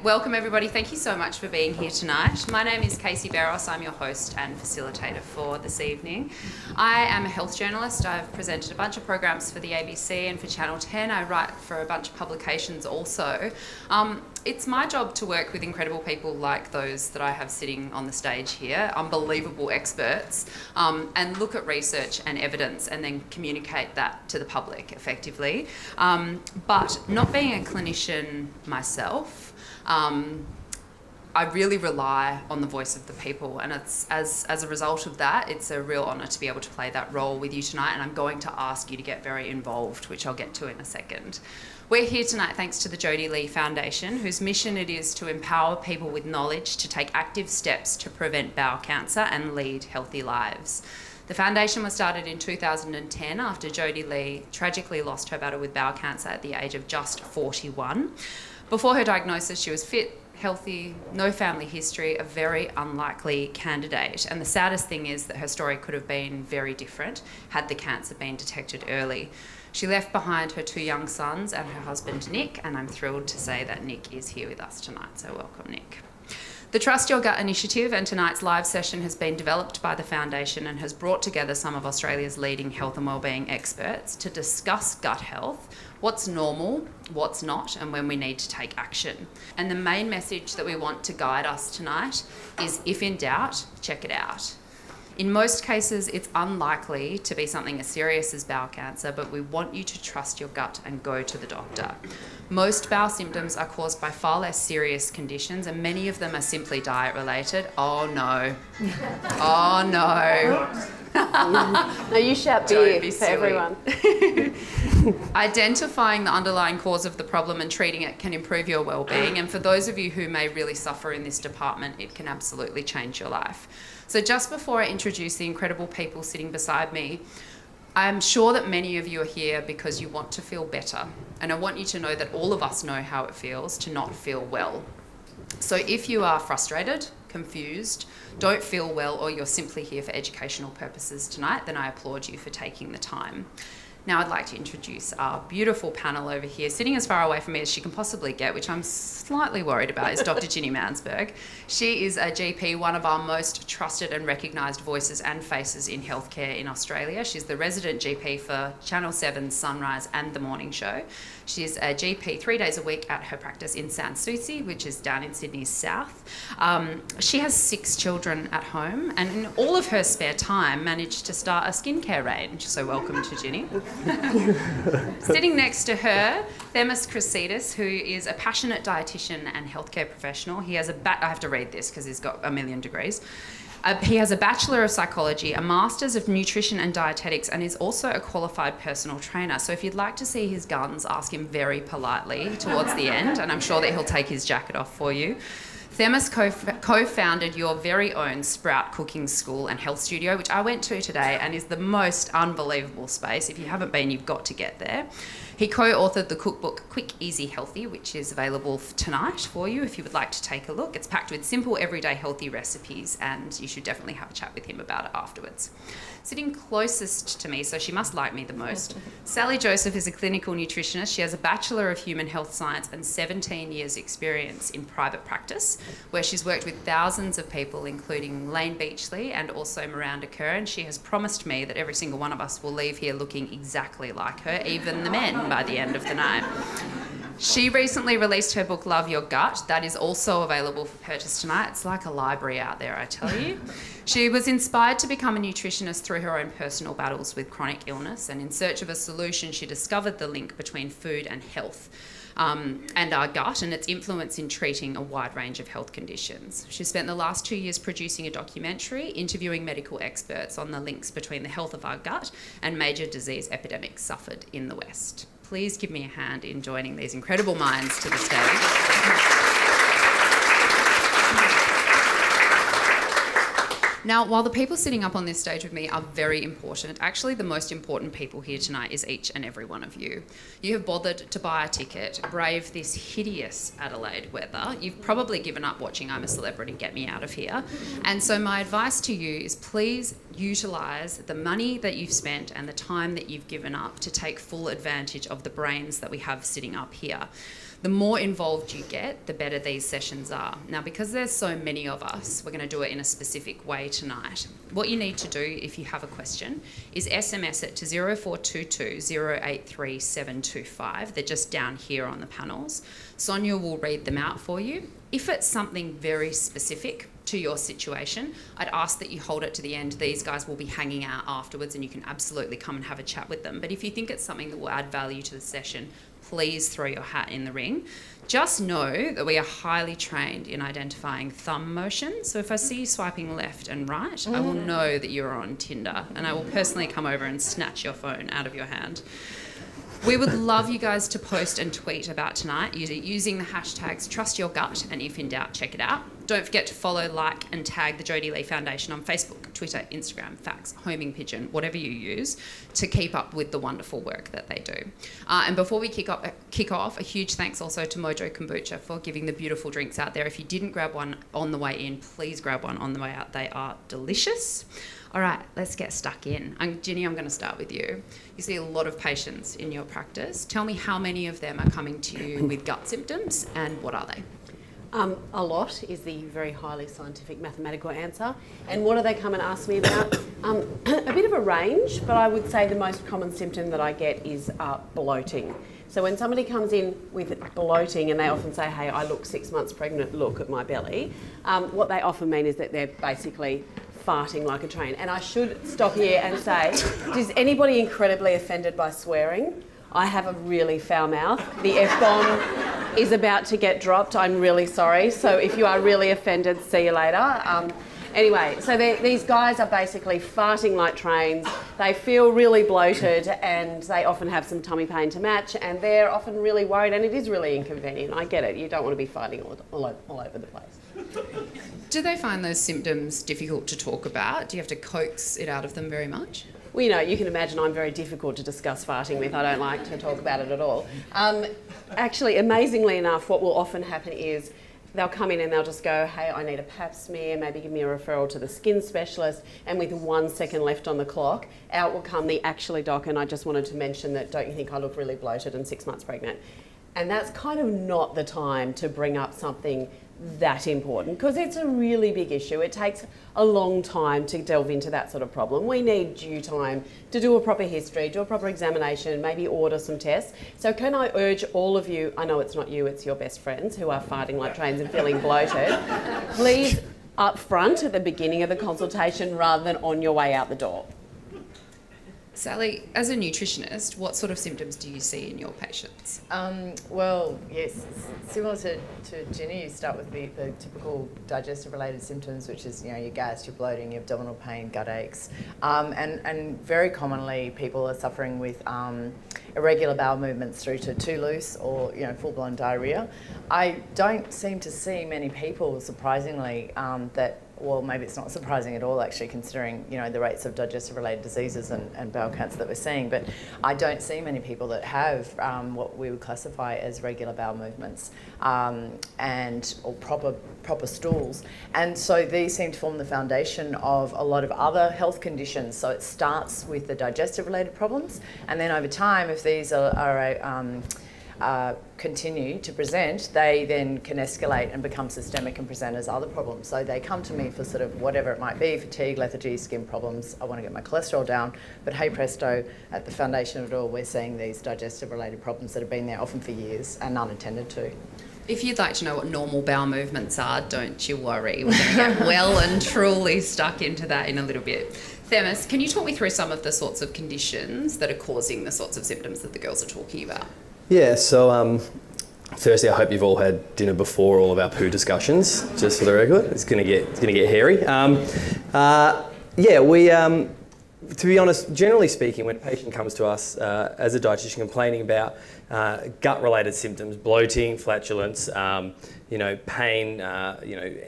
Welcome everybody, thank you so much for being here tonight. My name is Casey Barros, I'm your host and facilitator for this evening. I am a health journalist, I've presented a bunch of programs for the ABC and for Channel 10, I write for a bunch of publications also. It's my job to work with incredible people like those that I have sitting on the stage here, unbelievable experts, and look at research and evidence and then communicate that to the public effectively. But not being a clinician myself, I really rely on the voice of the people, and it's as a result of that, it's a real honour to be able to play that role with you tonight, and I'm going to ask you to get very involved, which I'll get to in a second. We're here tonight thanks to the Jodie Lee Foundation, whose mission it is to empower people with knowledge to take active steps to prevent bowel cancer and lead healthy lives. The foundation was started in 2010 after Jodie Lee tragically lost her battle with bowel cancer at the age of just 41. Before her diagnosis, she was fit, healthy, no family history, a very unlikely candidate. And the saddest thing is that her story could have been very different had the cancer been detected early. She left behind her 2 young sons and her husband, Nick, and I'm thrilled to say that Nick is here with us tonight, so welcome, Nick. The Trust Your Gut initiative and tonight's live session has been developed by the Foundation and has brought together some of Australia's leading health and wellbeing experts to discuss gut health, what's normal, what's not, and when we need to take action. And the main message that we want to guide us tonight is, if in doubt, check it out. In most cases, it's unlikely to be something as serious as bowel cancer, but we want you to trust your gut and go to the doctor. Most bowel symptoms are caused by far less serious conditions, and many of them are simply diet-related. Oh no. Oh no. No, you shout beer for everyone. Identifying the underlying cause of the problem and treating it can improve your well-being, and for those of you who may really suffer in this department, it can absolutely change your life. So just before I introduce the incredible people sitting beside me, I'm sure that many of you are here because you want to feel better, and I want you to know that all of us know how it feels to not feel well. So if you are frustrated, confused, don't feel well, or you're simply here for educational purposes tonight, then I applaud you for taking the time. Now I'd like to introduce our beautiful panel over here. Sitting as far away from me as she can possibly get, which I'm slightly worried about, is Dr. Ginni Mansberg. She is a GP, one of our most trusted and recognised voices and faces in healthcare in Australia. She's the resident GP for Channel 7's Sunrise and The Morning Show. She's a GP 3 days a week at her practice in Sans Souci, which is down in Sydney's south. She has 6 children at home, and in all of her spare time managed to start a skincare range. So welcome to Ginni. Sitting next to her, Themis Chryssidis, who is a passionate dietitian and healthcare professional. He has I have to read this because he's got a million degrees. He has a Bachelor of Psychology, a Master's of Nutrition and Dietetics, and is also a qualified personal trainer. So if you'd like to see his guns, ask him very politely towards the end, and I'm sure that he'll take his jacket off for you. Themis co-founded your very own Sprout Cooking School and Health Studio, which I went to today and is the most unbelievable space. If you haven't been, you've got to get there. He co-authored the cookbook Quick, Easy, Healthy, which is available tonight for you if you would like to take a look. It's packed with simple, everyday, healthy recipes, and you should definitely have a chat with him about it afterwards. Sitting closest to me, so she must like me the most, Sally Joseph is a clinical nutritionist. She has a Bachelor of Human Health Science and 17 years experience in private practice, where she's worked with thousands of people, including Lane Beachley and also Miranda Kerr, and she has promised me that every single one of us will leave here looking exactly like her, even the men, by the end of the night. She recently released her book, Love Your Gut. That is also available for purchase tonight. It's like a library out there, I tell you. She was inspired to become a nutritionist through her own personal battles with chronic illness, and in search of a solution, she discovered the link between food and health. And our gut and its influence in treating a wide range of health conditions. She spent the last 2 years producing a documentary, interviewing medical experts on the links between the health of our gut and major disease epidemics suffered in the West. Please give me a hand in joining these incredible minds to the stage. Now, while the people sitting up on this stage with me are very important, actually the most important people here tonight is each and every one of you. You have bothered to buy a ticket, brave this hideous Adelaide weather. You've probably given up watching I'm a Celebrity, Get Me Out of Here. And so my advice to you is please utilise the money that you've spent and the time that you've given up to take full advantage of the brains that we have sitting up here. The more involved you get, the better these sessions are. Now, because there's so many of us, we're going to do it in a specific way tonight. What you need to do, if you have a question, is SMS it to 0422 083 725. They're just down here on the panels. Sonia will read them out for you. If it's something very specific to your situation, I'd ask that you hold it to the end. These guys will be hanging out afterwards and you can absolutely come and have a chat with them. But if you think it's something that will add value to the session, please throw your hat in the ring. Just know that we are highly trained in identifying thumb motions. So if I see you swiping left and right, I will know that you're on Tinder, and I will personally come over and snatch your phone out of your hand. We would love you guys to post and tweet about tonight using the hashtags #TrustYourGut and if in doubt, check it out. Don't forget to follow, like and tag the Jodie Lee Foundation on Facebook, Twitter, Instagram, Fax, Homing Pigeon, whatever you use to keep up with the wonderful work that they do. And before we kick off, a huge thanks also to Mojo Kombucha for giving the beautiful drinks out there. If you didn't grab one on the way in, please grab one on the way out. They are delicious. All right, let's get stuck in. Ginny, I'm going to start with you. You see a lot of patients in your practice. Tell me how many of them are coming to you with gut symptoms and what are they? A lot is the very highly scientific mathematical answer. And what do they come and ask me about? A bit of a range, but I would say the most common symptom that I get is bloating. So when somebody comes in with bloating and they often say, hey, I look 6 months pregnant, look at my belly, what they often mean is that they're basically farting like a train. And I should stop here and say, is anybody incredibly offended by swearing? I have a really foul mouth. The F-bomb is about to get dropped. I'm really sorry. So if you are really offended, see you later. Anyway, so these guys are basically farting like trains. They feel really bloated and they often have some tummy pain to match, and they're often really worried, and it is really inconvenient. I get it. You don't want to be farting all over the place. Do they find those symptoms difficult to talk about? Do you have to coax it out of them very much? Well, you know, you can imagine I'm very difficult to discuss farting with. I don't like to talk about it at all. Actually, amazingly enough, what will often happen is they'll come in and they'll just go, hey, I need a pap smear, maybe give me a referral to the skin specialist, and with 1 second left on the clock, out will come the actually doc, and I just wanted to mention that, don't you think I look really bloated and 6 months pregnant? And that's kind of not the time to bring up something that important, because it's a really big issue. It takes a long time to delve into that sort of problem. We need due time to do a proper history, do a proper examination, maybe order some tests. So can I urge all of you, I know it's not you, it's your best friends who are farting like trains and feeling bloated, please up front at the beginning of the consultation rather than on your way out the door. Sally, as a nutritionist, what sort of symptoms do you see in your patients? Well, yes, similar to Ginny, you start with the typical digestive-related symptoms, which is, you know, your gas, your bloating, your abdominal pain, gut aches, and very commonly people are suffering with irregular bowel movements through to too loose or, you know, full-blown diarrhoea. I don't seem to see many people, surprisingly, that. Well, maybe it's not surprising at all, actually, considering, you know, the rates of digestive-related diseases and bowel cancer that we're seeing. But I don't see many people that have what we would classify as regular bowel movements or proper stools. And so these seem to form the foundation of a lot of other health conditions. So it starts with the digestive-related problems, and then over time, if these continue to present, they then can escalate and become systemic and present as other problems. So they come to me for sort of whatever it might be, fatigue, lethargy, skin problems, I want to get my cholesterol down, but hey presto, at the foundation of it all, we're seeing these digestive related problems that have been there often for years and unattended to. If you'd like to know what normal bowel movements are, don't you worry. We're going to get well and truly stuck into that in a little bit. Themis, can you talk me through some of the sorts of conditions that are causing the sorts of symptoms that the girls are talking about? Yeah, so firstly, I hope you've all had dinner before all of our poo discussions, just for the record. It's going to get hairy. To be honest, generally speaking, when a patient comes to us as a dietitian complaining about gut-related symptoms, bloating, flatulence, pain,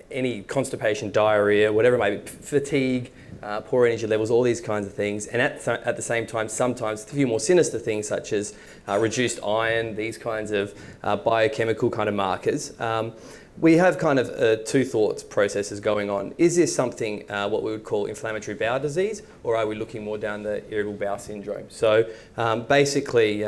any constipation, diarrhea, whatever it may be, fatigue, poor energy levels, all these kinds of things, and at the same time, sometimes a few more sinister things such as reduced iron, these kinds of biochemical kind of markers. we have kind of two thoughts processes going on. Is this something what we would call inflammatory bowel disease, or are we looking more down the irritable bowel syndrome? So basically,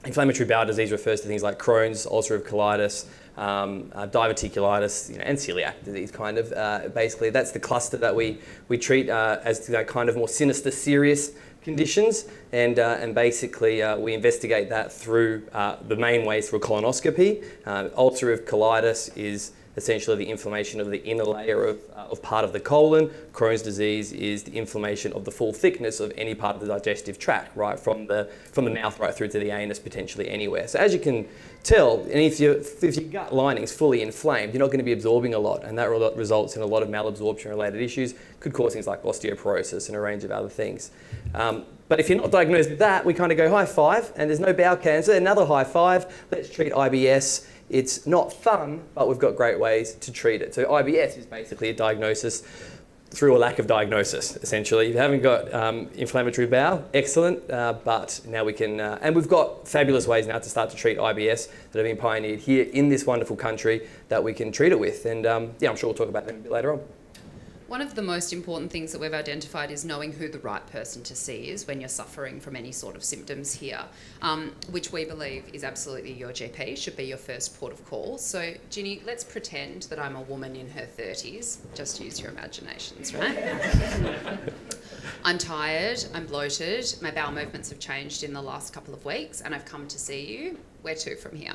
inflammatory bowel disease refers to things like Crohn's, ulcerative colitis, diverticulitis, and celiac disease. Kind of basically, that's the cluster that we treat as that kind of more sinister, serious conditions, and basically we investigate that through the main ways through a colonoscopy. Ulcerative colitis is essentially the inflammation of the inner layer of part of the colon. Crohn's disease is the inflammation of the full thickness of any part of the digestive tract, right from the mouth right through to the anus, potentially anywhere. So as you can tell, and if your gut lining is fully inflamed, you're not going to be absorbing a lot, and that results in a lot of malabsorption related issues. Could cause things like osteoporosis and a range of other things. But if you're not diagnosed with that, we kind of go high five, and there's no bowel cancer, another high five, let's treat IBS. It's not fun, but we've got great ways to treat it. So IBS is basically a diagnosis through a lack of diagnosis, essentially. If you haven't got inflammatory bowel, excellent, but now we can, and we've got fabulous ways now to start to treat IBS that have been pioneered here in this wonderful country that we can treat it with. And yeah, I'm sure we'll talk about that a bit later on. One of the most important things that we've identified is knowing who the right person to see is when you're suffering from any sort of symptoms here, which we believe is absolutely your GP, should be your first port of call. So, Ginny, let's pretend that I'm a woman in her 30s. Just use your imaginations, right? I'm tired, I'm bloated, my bowel movements have changed in the last couple of weeks, and I've come to see you. Where to from here?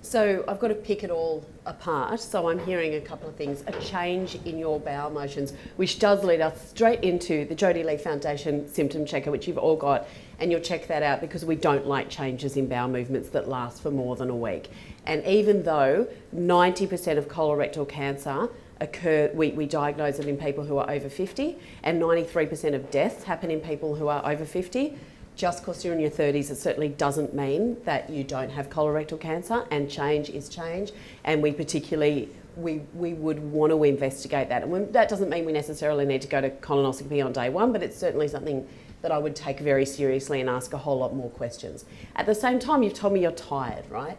So I've got to pick it all apart. So I'm hearing a couple of things. A change in your bowel motions, which does lead us straight into the Jodie Lee Foundation symptom checker, which you've all got, and you'll check that out because we don't like changes in bowel movements that last for more than a week. And even though 90% of colorectal cancer occur, we diagnose it in people who are over 50, and 93% of deaths happen in people who are over 50. Just because you're in your 30s, it certainly doesn't mean that you don't have colorectal cancer, and change is change. And we would want to investigate that. And that doesn't mean we necessarily need to go to colonoscopy on day one, but it's certainly something that I would take very seriously and ask a whole lot more questions. At the same time, you've told me you're tired, right?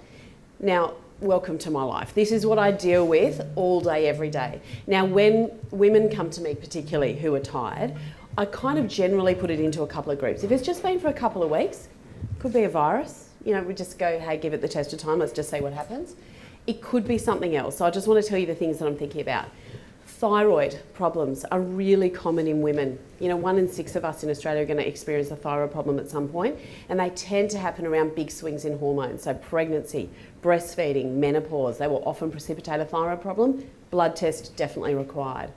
Now, welcome to my life. This is what I deal with all day, every day. Now, when women come to me particularly who are tired, I kind of generally put it into a couple of groups. If it's just been for a couple of weeks, could be a virus. We just go, hey, give it the test of time, let's just see what happens. It could be something else. So I just want to tell you the things that I'm thinking about. Thyroid problems are really common in women. 1 in 6 of us in Australia are going to experience a thyroid problem at some point, and they tend to happen around big swings in hormones. So pregnancy, breastfeeding, menopause, they will often precipitate a thyroid problem. Blood test definitely required.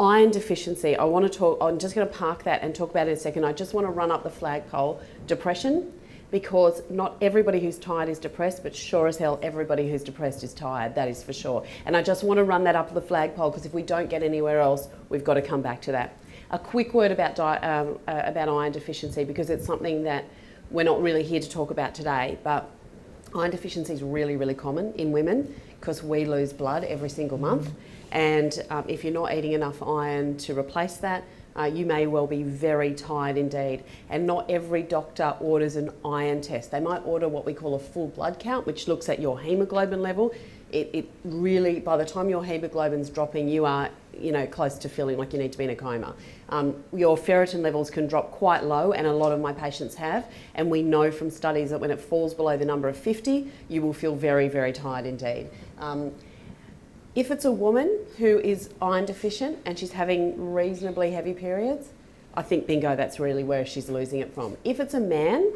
Iron deficiency, I'm just going to park that and talk about it in a second. I just want to run up the flagpole. Depression, because not everybody who's tired is depressed, but sure as hell everybody who's depressed is tired, that is for sure. And I just want to run that up the flagpole because if we don't get anywhere else, we've got to come back to that. A quick word about iron deficiency, because it's something that we're not really here to talk about today, but iron deficiency is really, really common in women because we lose blood every single month. And if you're not eating enough iron to replace that, you may well be very tired indeed. And not every doctor orders an iron test. They might order what we call a full blood count, which looks at your hemoglobin level. It really, by the time your hemoglobin's dropping, you are close to feeling like you need to be in a coma. Your ferritin levels can drop quite low, and a lot of my patients have. And we know from studies that when it falls below the number of 50, you will feel very, very tired indeed. If it's a woman who is iron deficient and she's having reasonably heavy periods, I think bingo, that's really where she's losing it from. If it's a man,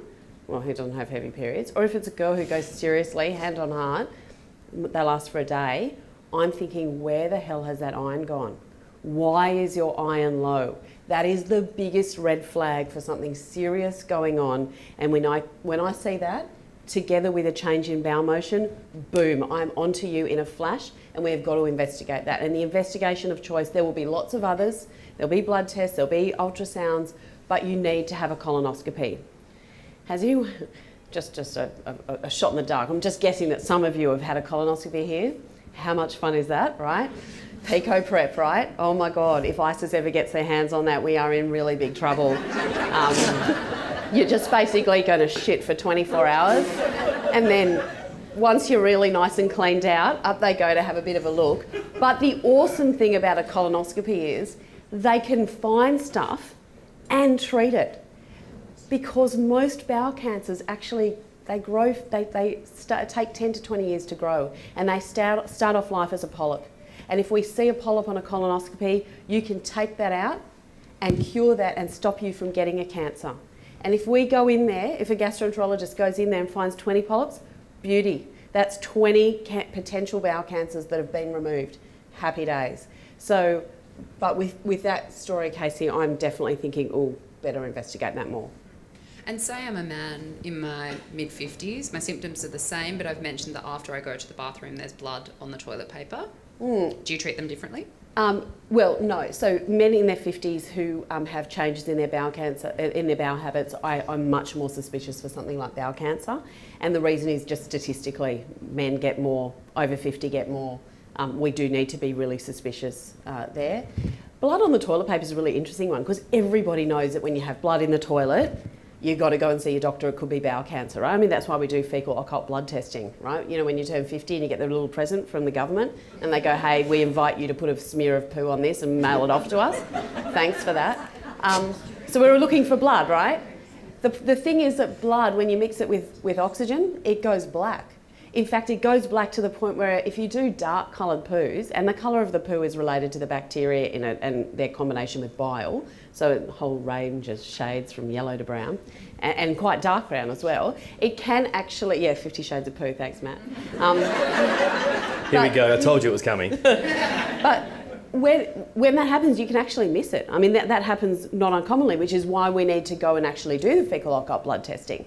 well, who doesn't have heavy periods, or if it's a girl who goes seriously, hand on heart, they last for a day, I'm thinking, where the hell has that iron gone? Why is your iron low? That is the biggest red flag for something serious going on. And when I see that, together with a change in bowel motion, boom, I'm onto you in a flash, and we've got to investigate that. And the investigation of choice, there will be lots of others. There'll be blood tests, there'll be ultrasounds, but you need to have a colonoscopy. Has anyone, just a shot in the dark, I'm just guessing that some of you have had a colonoscopy here. How much fun is that, right? Pico prep, right? Oh my God, if ISIS ever gets their hands on that, we are in really big trouble. You're just basically going to shit for 24 hours and then once you're really nice and cleaned out, up they go to have a bit of a look. But the awesome thing about a colonoscopy is they can find stuff and treat it, because most bowel cancers actually take 10 to 20 years to grow, and they start off life as a polyp. And if we see a polyp on a colonoscopy, you can take that out and cure that and stop you from getting a cancer. And if we go in there, if a gastroenterologist goes in there and finds 20 polyps, beauty. That's 20 potential bowel cancers that have been removed. Happy days. So, but with that story, Casey, I'm definitely thinking, oh, better investigate that more. And say I'm a man in my mid-50s, my symptoms are the same, but I've mentioned that after I go to the bathroom, there's blood on the toilet paper. Do you treat them differently? Well, no. So men in their 50s who have changes in their bowel cancer, in their bowel habits, I'm much more suspicious for something like bowel cancer. And the reason is just statistically, men get more, over 50 get more. We do need to be really suspicious there. Blood on the toilet paper is a really interesting one, because everybody knows that when you have blood in the toilet, you've got to go and see your doctor. It could be bowel cancer, right? I mean, that's why we do fecal occult blood testing, right? You know, when you turn 50 and you get the little present from the government and they go, hey, we invite you to put a smear of poo on this and mail it off to us. Thanks for that. So we were looking for blood, right? The thing is that blood, when you mix it with oxygen, it goes black. In fact, it goes black to the point where if you do dark coloured poos, and the colour of the poo is related to the bacteria in it and their combination with bile, so a whole range of shades from yellow to brown, and quite dark brown as well, it can actually, 50 shades of poo, thanks Matt. Here we go, I told you it was coming. But when that happens, you can actually miss it. I mean, that happens not uncommonly, which is why we need to go and actually do the fecal occult blood testing.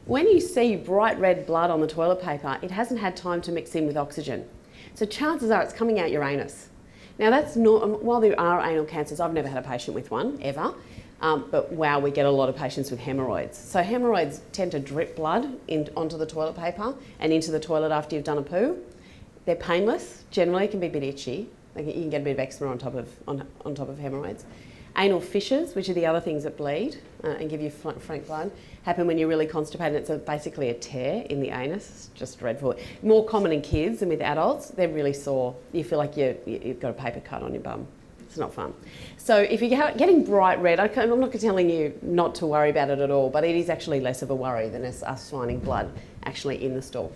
When you see bright red blood on the toilet paper, it hasn't had time to mix in with oxygen. So chances are it's coming out your anus. Now that's not, while there are anal cancers, I've never had a patient with one, ever. But wow, we get a lot of patients with hemorrhoids. So hemorrhoids tend to drip blood onto the toilet paper and into the toilet after you've done a poo. They're painless, generally can be a bit itchy. Like you can get a bit of eczema on top of hemorrhoids. Anal fissures, which are the other things that bleed and give you frank blood, happen when you're really constipated. It's basically a tear in the anus. It's just dreadful. More common in kids than with adults. They're really sore. You feel like you've got a paper cut on your bum. It's not fun. So if you're getting bright red, I'm not telling you not to worry about it at all, but it is actually less of a worry than us finding blood actually in the stool.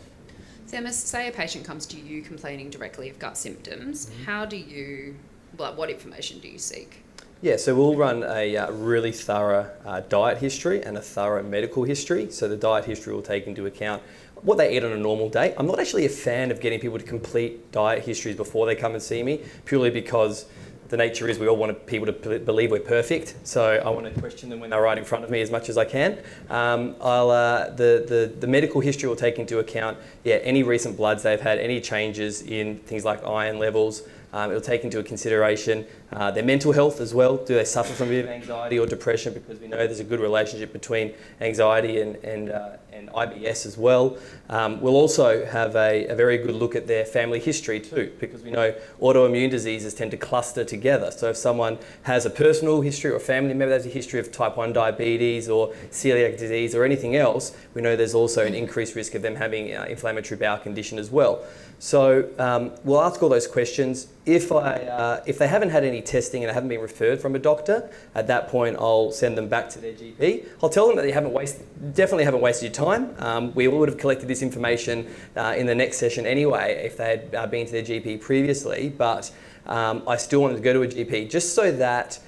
Themis, say a patient comes to you complaining directly of gut symptoms. How do you, what information do you seek? Yeah, so we'll run a really thorough diet history and a thorough medical history. So the diet history will take into account what they eat on a normal day. I'm not actually a fan of getting people to complete diet histories before they come and see me, purely because the nature is we all want people to believe we're perfect. So I want to question them when they're right in front of me as much as I can. The medical history will take into account any recent bloods they've had, any changes in things like iron levels. It'll take into consideration their mental health as well. Do they suffer from a bit of anxiety or depression? Because we know there's a good relationship between anxiety and IBS as well. We'll also have a very good look at their family history too, because we know autoimmune diseases tend to cluster together. So if someone has a personal history or a family member has a history of type 1 diabetes or celiac disease or anything else, we know there's also an increased risk of them having inflammatory bowel condition as well. So we'll ask all those questions. If they haven't had any testing and they haven't been referred from a doctor, at that point I'll send them back to their GP. I'll tell them that they definitely haven't wasted your time. We would have collected this information in the next session anyway if they had been to their GP previously, but I still wanted to go to a GP just so that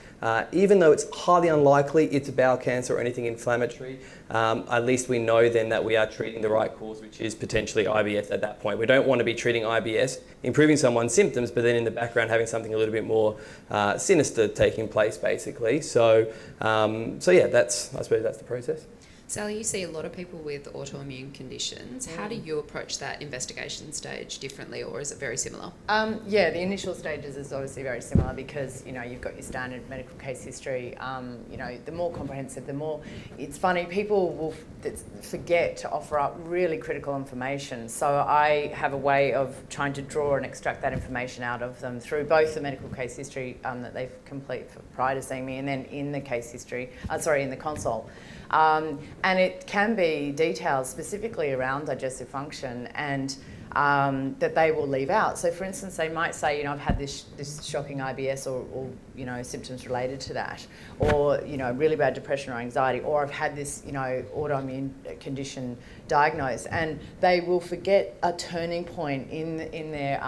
even though it's highly unlikely it's a bowel cancer or anything inflammatory, at least we know then that we are treating the right cause, which is potentially IBS at that point. We don't want to be treating IBS, improving someone's symptoms, but then in the background having something a little bit more sinister taking place, basically. So I suppose that's the process. Sally, you see a lot of people with autoimmune conditions. How do you approach that investigation stage differently, or is it very similar? The initial stages is obviously very similar because, you've got your standard medical case history. The more comprehensive, the more... It's funny, people will forget to offer up really critical information. So I have a way of trying to draw and extract that information out of them through both the medical case history that they've complete prior to seeing me and then in the case history, in the consult. And it can be details specifically around digestive function and that they will leave out. So for instance, they might say, you know, I've had this shocking IBS or you know, symptoms related to that, or, you know, really bad depression or anxiety, or I've had this, you know, autoimmune condition diagnosed, and they will forget a turning point in their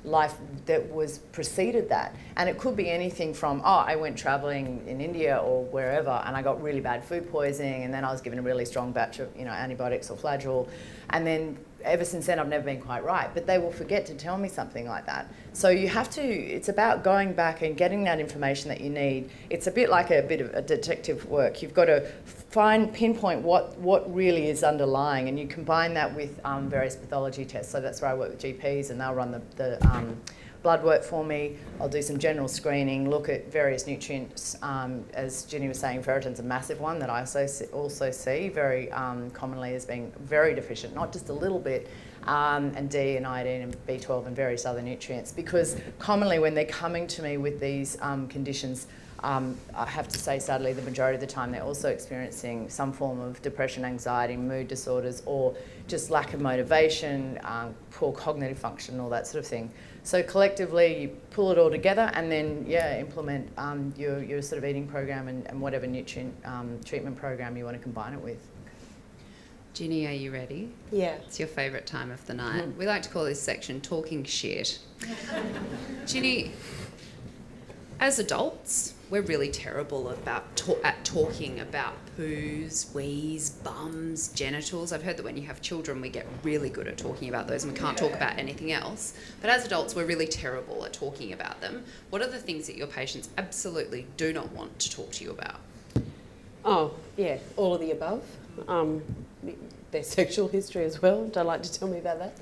life that was preceded that. And it could be anything from, oh, I went traveling in India or wherever and I got really bad food poisoning, and then I was given a really strong batch of, you know, antibiotics or flagyl, and then ever since then I've never been quite right. But they will forget to tell me something like that. So you have to, it's about going back and getting that information that you need. It's a bit like a bit of a detective work. You've got to pinpoint what really is underlying, and you combine that with various pathology tests. So that's where I work with GPs, and they'll run the blood work for me. I'll do some general screening, look at various nutrients. As Ginni was saying, ferritin's a massive one that I also see very commonly as being very deficient, not just a little bit, and D and iodine and B12 and various other nutrients. Because commonly when they're coming to me with these conditions, I have to say, sadly, the majority of the time they're also experiencing some form of depression, anxiety, mood disorders, or just lack of motivation, poor cognitive function, all that sort of thing. So collectively, you pull it all together and then, yeah, implement your sort of eating program and whatever nutrient treatment program you want to combine it with. Ginny, are you ready? Yeah. It's your favourite time of the night. We like to call this section talking shit. Ginny, as adults, we're really terrible at talking about poos, wheeze, bums, genitals. I've heard that when you have children, we get really good at talking about those and we can't talk about anything else. But as adults, we're really terrible at talking about them. What are the things that your patients absolutely do not want to talk to you about? Oh, yeah, all of the above. Their sexual history as well. Don't like to tell me about that.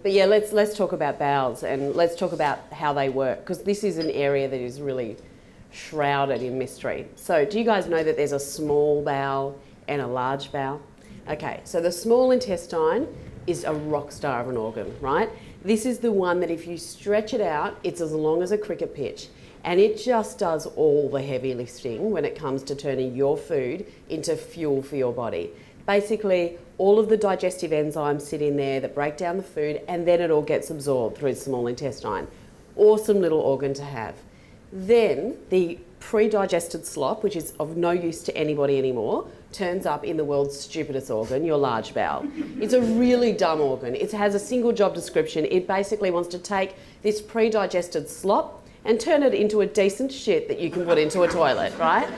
But yeah, let's talk about bowels, and let's talk about how they work, because this is an area that is really shrouded in mystery. So do you guys know that there's a small bowel and a large bowel? Okay, so the small intestine is a rock star of an organ, right? This is the one that if you stretch it out, it's as long as a cricket pitch, and it just does all the heavy lifting when it comes to turning your food into fuel for your body. Basically, all of the digestive enzymes sit in there that break down the food, and then it all gets absorbed through the small intestine. Awesome little organ to have. Then the pre-digested slop, which is of no use to anybody anymore, turns up in the world's stupidest organ, your large bowel. It's a really dumb organ. It has a single job description. It basically wants to take this pre-digested slop and turn it into a decent shit that you can put into a toilet, right?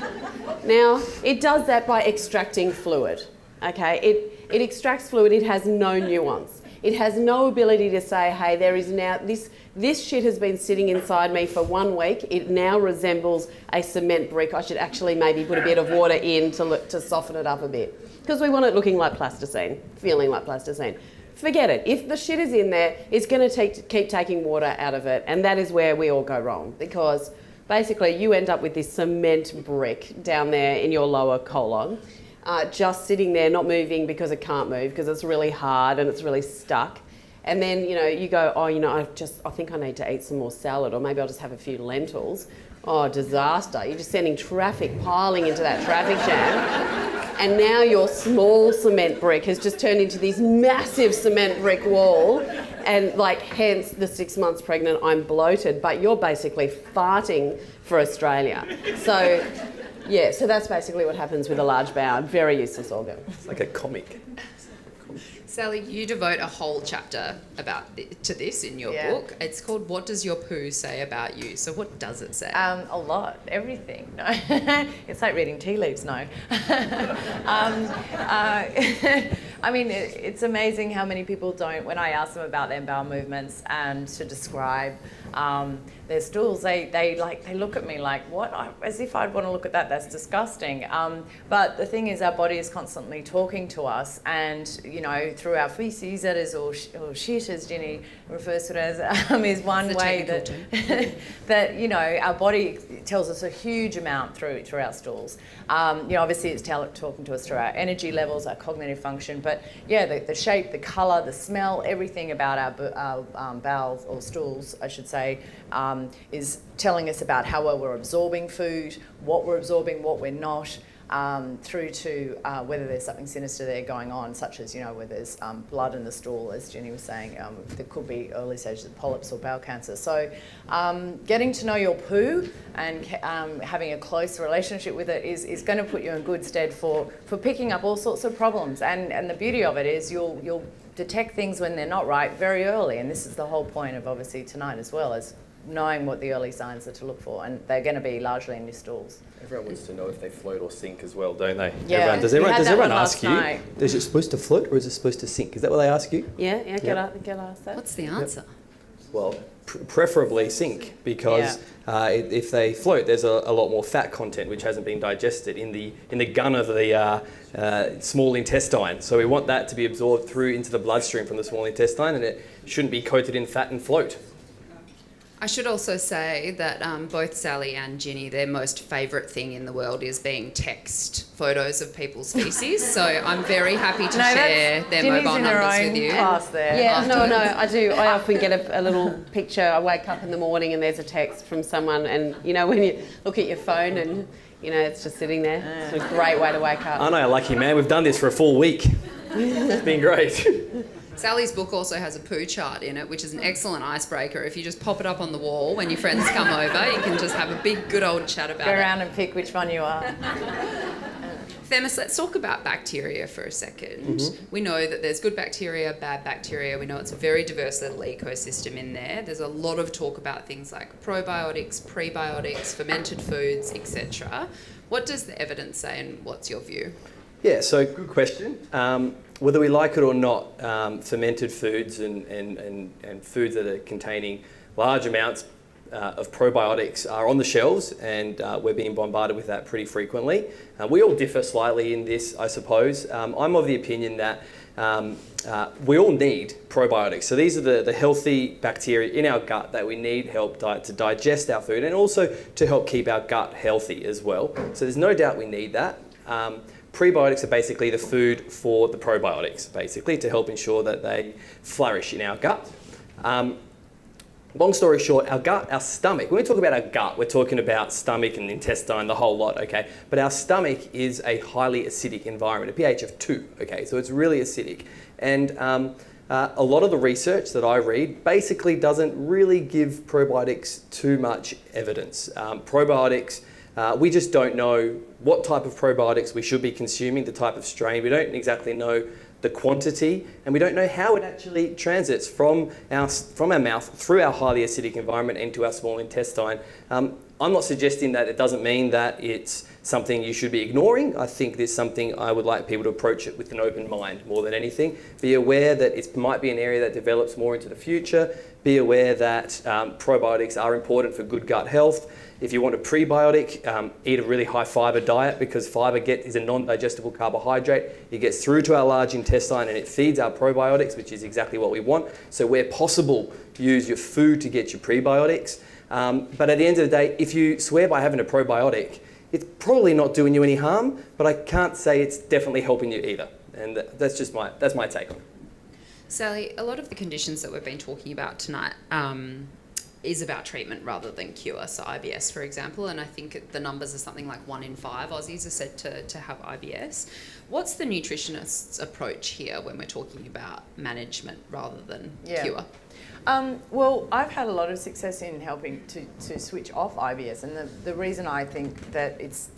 Now, it does that by extracting fluid, okay? It extracts fluid. It has no nuance. It has no ability to say, hey, there is now, this shit has been sitting inside me for 1 week. It now resembles a cement brick. I should actually maybe put a bit of water in to soften it up a bit. Because we want it looking like plasticine, feeling like plasticine. Forget it. If the shit is in there, it's going to keep taking water out of it. And that is where we all go wrong. Because basically you end up with this cement brick down there in your lower colon. Just sitting there, not moving because it can't move, because it's really hard and it's really stuck. And then, you know, you go, oh, you know, I think I need to eat some more salad, or maybe I'll just have a few lentils. Oh, disaster. You're just sending traffic piling into that traffic jam. And now your small cement brick has just turned into this massive cement brick wall. And like, hence the 6 months pregnant, I'm bloated, but you're basically farting for Australia. So, yeah, so that's basically what happens with a large bowel. Very useless organ. It's like a comic. Sally, you devote a whole chapter to this in your book. It's called "What Does Your Poo Say About You?" So what does it say? A lot, everything. No, it's like reading tea leaves. No, I mean it's amazing how many people don't. When I ask them about their bowel movements and to describe their stools, they look at me like, what? As if I'd want to look at that. That's disgusting. But the thing is, our body is constantly talking to us, and you know, through our feces, that is, or shit, as Ginny refers to it as, is one way that you know, our body tells us a huge amount through our stools. You know, obviously it's talking to us through our energy levels, our cognitive function, but yeah, the shape, the colour, the smell, everything about our bowels, or stools, I should say, is telling us about how well we're absorbing food, what we're absorbing, what we're not. through to whether there's something sinister there going on, such as, where there's blood in the stool, as Ginni was saying, there could be early stages of polyps or bowel cancer. So getting to know your poo and having a close relationship with it is going to put you in good stead for picking up all sorts of problems. And the beauty of it is you'll detect things when they're not right very early, and this is the whole point of obviously tonight as well, as knowing what the early signs are to look for, and they're going to be largely in your stools. Everyone wants to know if they float or sink as well, don't they? Yeah. Does everyone ask you, night. is it supposed to float or is it supposed to sink? Is that what they ask you? Yeah, get asked that. What's the answer? Well, preferably sink, because if they float, there's a lot more fat content which hasn't been digested in the gun of the small intestine. So we want that to be absorbed through into the bloodstream from the small intestine, and it shouldn't be coated in fat and float. I should also say that both Sally and Ginny, their most favourite thing in the world is being text photos of people's feces. So I'm very happy to share their Ginny's mobile in her numbers own with you. class there. Yeah, no, I do. I often get a little picture. I wake up in the morning and there's a text from someone, and when you look at your phone and it's just sitting there. It's a great way to wake up. I know, lucky man. We've done this for a full week. It's been great. Sally's book also has a poo chart in it, which is an excellent icebreaker. If you just pop it up on the wall when your friends come over, you can just have a big, good old chat about it. Go around and pick which one you are. Themis, let's talk about bacteria for a second. Mm-hmm. We know that there's good bacteria, bad bacteria. We know it's a very diverse little ecosystem in there. There's a lot of talk about things like probiotics, prebiotics, fermented foods, etc. What does the evidence say, and what's your view? Yeah, so good question. Whether we like it or not, fermented foods and foods that are containing large amounts of probiotics are on the shelves, and we're being bombarded with that pretty frequently. We all differ slightly in this, I suppose. I'm of the opinion that we all need probiotics. So these are the healthy bacteria in our gut that we need help to digest our food, and also to help keep our gut healthy as well. So there's no doubt we need that. Prebiotics are basically the food for the probiotics, basically, to help ensure that they flourish in our gut. Long story short, our gut, our stomach, when we talk about our gut, we're talking about stomach and intestine, the whole lot, okay? But our stomach is a highly acidic environment, a pH of 2, okay? So it's really acidic. And a lot of the research that I read basically doesn't really give probiotics too much evidence. Probiotics, we just don't know what type of probiotics we should be consuming, the type of strain. We don't exactly know the quantity, and we don't know how it actually transits from our mouth through our highly acidic environment into our small intestine. I'm not suggesting that it doesn't mean that it's something you should be ignoring. I think there's something I would like people to approach it with an open mind more than anything. Be aware that it might be an area that develops more into the future. Be aware that probiotics are important for good gut health. If you want a prebiotic, eat a really high fibre diet, because fibre is a non-digestible carbohydrate. It gets through to our large intestine and it feeds our probiotics, which is exactly what we want. So where possible, use your food to get your prebiotics. But at the end of the day, if you swear by having a probiotic, it's probably not doing you any harm, but I can't say it's definitely helping you either. And that's my take on it. Sally, a lot of the conditions that we've been talking about tonight is about treatment rather than cure. So IBS, for example, and I think the numbers are something like 1 in 5 Aussies are said to have IBS. What's the nutritionist's approach here when we're talking about management rather than cure? Well, I've had a lot of success in helping to switch off IBS, and the reason I think that it's,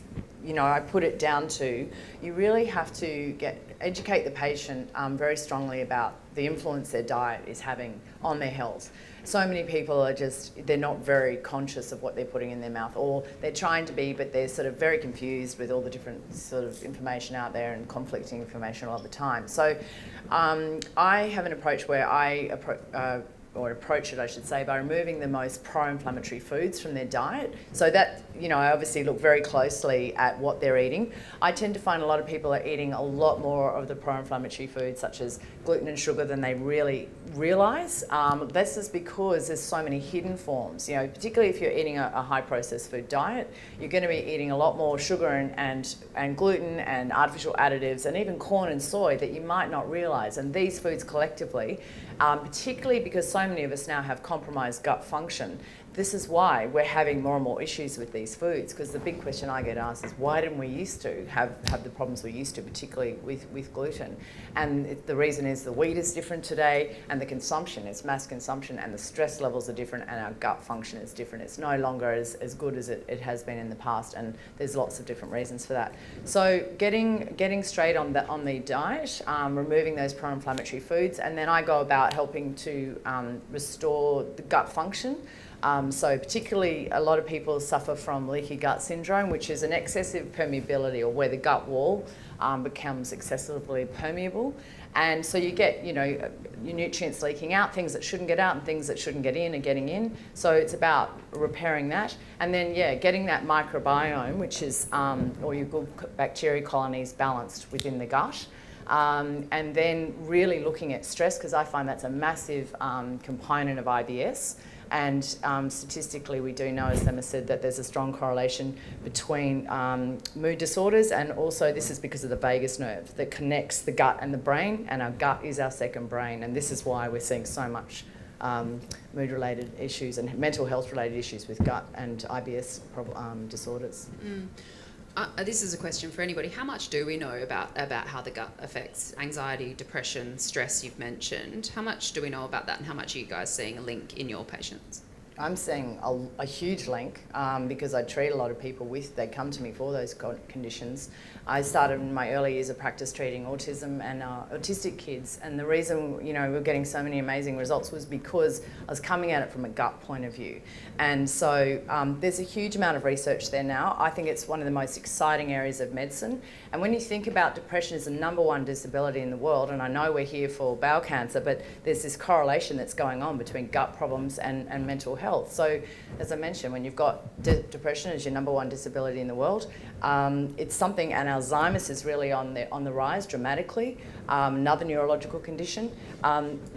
I put it down to, you really have to educate the patient very strongly about the influence their diet is having on their health. So many people are they're not very conscious of what they're putting in their mouth, or they're trying to be, but they're sort of very confused with all the different sort of information out there and conflicting information all the time. So I have an approach where I approach it, I should say, by removing the most pro-inflammatory foods from their diet. So that, I obviously look very closely at what they're eating. I tend to find a lot of people are eating a lot more of the pro-inflammatory foods, such as gluten and sugar, than they really realise. This is because there's so many hidden forms. Particularly if you're eating a high processed food diet, you're going to be eating a lot more sugar and gluten and artificial additives, and even corn and soy, that you might not realise. And these foods collectively, particularly because so many of us now have compromised gut function, this is why we're having more and more issues with these foods, because the big question I get asked is why didn't we used to have the problems we used to, particularly with gluten? And the reason is the wheat is different today, and the consumption, it's mass consumption, and the stress levels are different, and our gut function is different. It's no longer as good as it has been in the past, and there's lots of different reasons for that. So getting straight on the diet, removing those pro-inflammatory foods, and then I go about helping to restore the gut function. So particularly a lot of people suffer from leaky gut syndrome, which is an excessive permeability, or where the gut wall becomes excessively permeable. And so you get, your nutrients leaking out, things that shouldn't get out and things that shouldn't get in are getting in. So it's about repairing that. And then, getting that microbiome, which is, or your good bacteria colonies balanced within the gut. And then really looking at stress, because I find that's a massive component of IBS. And statistically, we do know, as Themis said, that there's a strong correlation between mood disorders, and also this is because of the vagus nerve that connects the gut and the brain, and our gut is our second brain. And this is why we're seeing so much mood-related issues and mental health-related issues with gut and IBS disorders. This is a question for anybody. How much do we know about how the gut affects anxiety, depression, stress you've mentioned? How much do we know about that, and how much are you guys seeing a link in your patients? I'm seeing a huge link because I treat a lot of people they come to me for those conditions. I started in my early years of practice treating autism and autistic kids, and the reason we're getting so many amazing results was because I was coming at it from a gut point of view. And so there's a huge amount of research there now. I think it's one of the most exciting areas of medicine. And when you think about depression as the #1 disability in the world, and I know we're here for bowel cancer, but there's this correlation that's going on between gut problems and mental health. So as I mentioned, when you've got depression as your #1 disability in the world, it's something, and Alzheimer's is really on the rise dramatically, another neurological condition.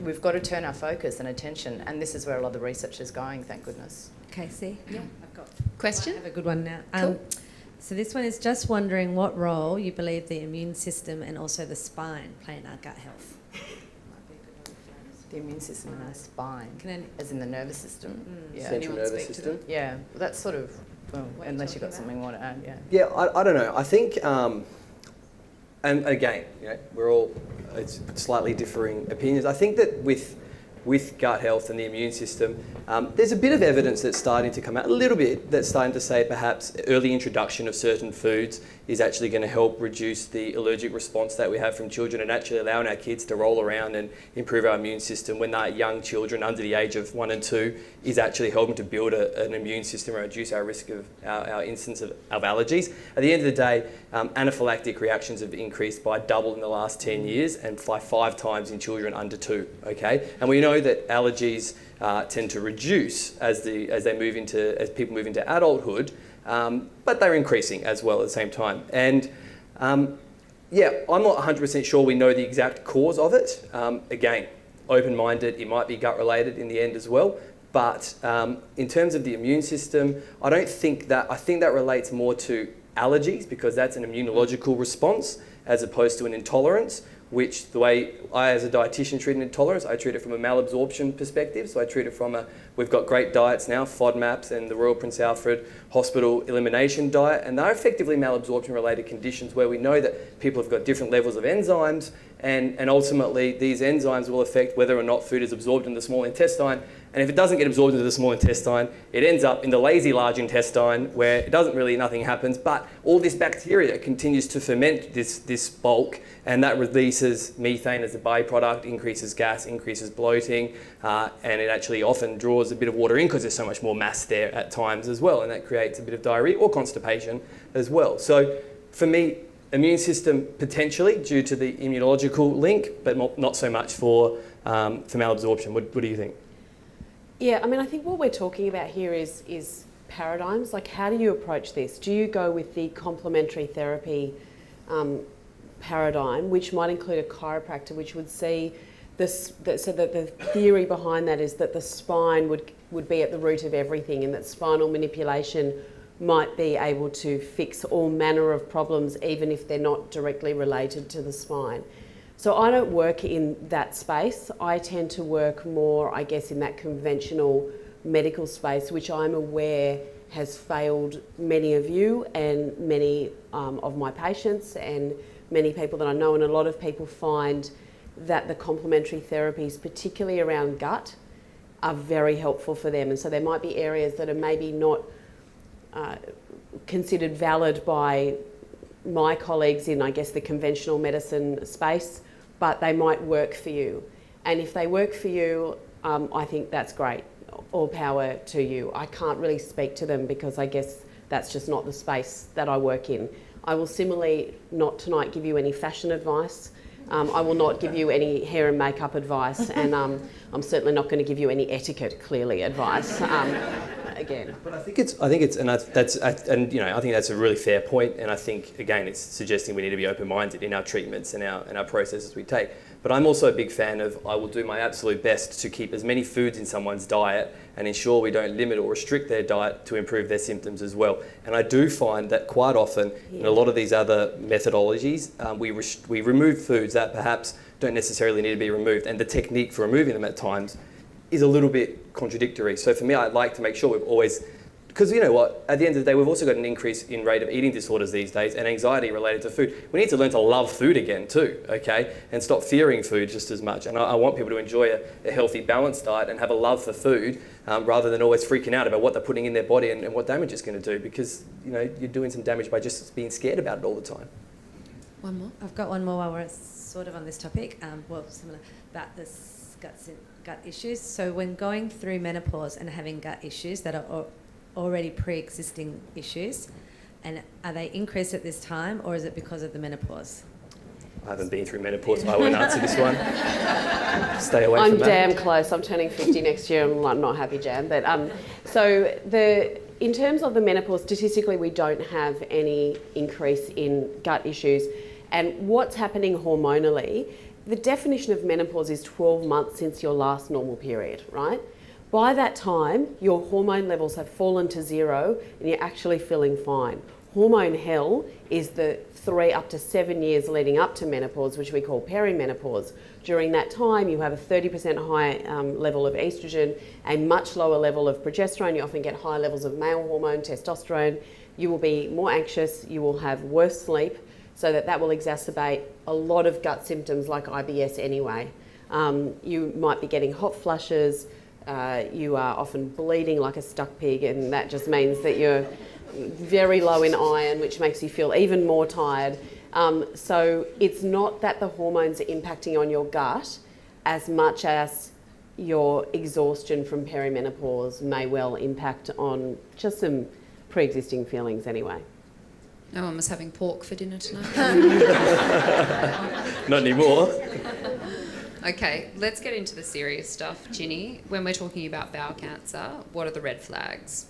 We've got to turn our focus and attention, and this is where a lot of the research is going, thank goodness. Casey? Yeah. I've got Question? I have a good one now. Cool. So this one is just wondering what role you believe the immune system and also the spine play in our gut health. The immune system and our spine, as in the nervous system. Yeah. Central nervous system. Yeah, well, that's sort of, unless you've got something you want to add, yeah. Yeah, I don't know. I think, and again, it's slightly differing opinions. I think that with gut health and the immune system, there's a bit of evidence that's starting to come out, a little bit, that's starting to say perhaps early introduction of certain foods is actually going to help reduce the allergic response that we have from children, and actually allowing our kids to roll around and improve our immune system when they're young children under the age of 1 and 2 is actually helping to build an immune system and reduce our risk of our instance of allergies. At the end of the day, anaphylactic reactions have increased by double in the last 10 years and by 5 times in children under 2, okay? And we know that allergies tend to reduce as people move into adulthood, but they're increasing as well at the same time. And I'm not 100% sure we know the exact cause of it. Again, open-minded, it might be gut-related in the end as well. But in terms of the immune system, I think that relates more to allergies, because that's an immunological response as opposed to an intolerance, which the way I, as a dietitian, treat an intolerance, I treat it from a malabsorption perspective. So I treat it from we've got great diets now, FODMAPs and the Royal Prince Alfred Hospital elimination diet, and they're effectively malabsorption related conditions where we know that people have got different levels of enzymes, and ultimately these enzymes will affect whether or not food is absorbed in the small intestine. And if it doesn't get absorbed into the small intestine, it ends up in the lazy large intestine where nothing happens, but all this bacteria continues to ferment this bulk, and that releases methane as a byproduct, increases gas, increases bloating, and it actually often draws a bit of water in because there's so much more mass there at times as well, and that creates a bit of diarrhea or constipation as well. So for me, immune system potentially due to the immunological link, but not so much for malabsorption. What do you think? Yeah, I mean, I think what we're talking about here is paradigms. Like, how do you approach this? Do you go with the complementary therapy paradigm, which might include a chiropractor, which would see this, so that the theory behind that is that the spine would be at the root of everything, and that spinal manipulation might be able to fix all manner of problems, even if they're not directly related to the spine. So I don't work in that space. I tend to work more, I guess, in that conventional medical space, which I'm aware has failed many of you and many of my patients and many people that I know, and a lot of people find that the complementary therapies, particularly around gut, are very helpful for them. And so there might be areas that are maybe not considered valid by my colleagues in, I guess, the conventional medicine space, but they might work for you. And if they work for you, I think that's great. All power to you. I can't really speak to them because I guess that's just not the space that I work in. I will similarly not tonight give you any fashion advice. I will not give you any hair and makeup advice, and I'm certainly not going to give you any etiquette, clearly, advice. Again, but I think that's a really fair point, and I think again it's suggesting we need to be open-minded in our treatments and our processes we take. But I'm also a big fan of, I will do my absolute best to keep as many foods in someone's diet and ensure we don't limit or restrict their diet to improve their symptoms as well. And I do find that quite often in a lot of these other methodologies, we remove foods that perhaps don't necessarily need to be removed, and the technique for removing them at times is a little bit contradictory. So for me, I'd like to make sure we've always, because you know what, at the end of the day, we've also got an increase in rate of eating disorders these days and anxiety related to food. We need to learn to love food again too, okay? And stop fearing food just as much. And I want people to enjoy a healthy, balanced diet and have a love for food rather than always freaking out about what they're putting in their body and what damage it's going to do, because you know, you're doing some damage by just being scared about it all the time. One more? I've got one more while we're sort of on this topic, similar about this gut issues. So when going through menopause and having gut issues that are already pre-existing issues, and are they increased at this time, or is it because of the menopause? I haven't been through menopause, so I won't answer this one. Stay away from that. I'm damn close. I'm turning 50 next year. I'm not happy, Jan. But in terms of the menopause, statistically, we don't have any increase in gut issues. And what's happening hormonally, the definition of menopause is 12 months since your last normal period, right? By that time, your hormone levels have fallen to zero and you're actually feeling fine. Hormone hell is the 3 up to 7 years leading up to menopause, which we call perimenopause. During that time, you have a 30% higher level of estrogen, a much lower level of progesterone. You often get high levels of male hormone, testosterone. You will be more anxious. You will have worse sleep, so that will exacerbate a lot of gut symptoms like IBS anyway. You might be getting hot flushes. You are often bleeding like a stuck pig, and that just means that you're very low in iron, which makes you feel even more tired. So it's not that the hormones are impacting on your gut as much as your exhaustion from perimenopause may well impact on just some pre-existing feelings anyway. No one was having pork for dinner tonight. Not anymore. Okay, let's get into the serious stuff. Ginny, when we're talking about bowel cancer, what are the red flags?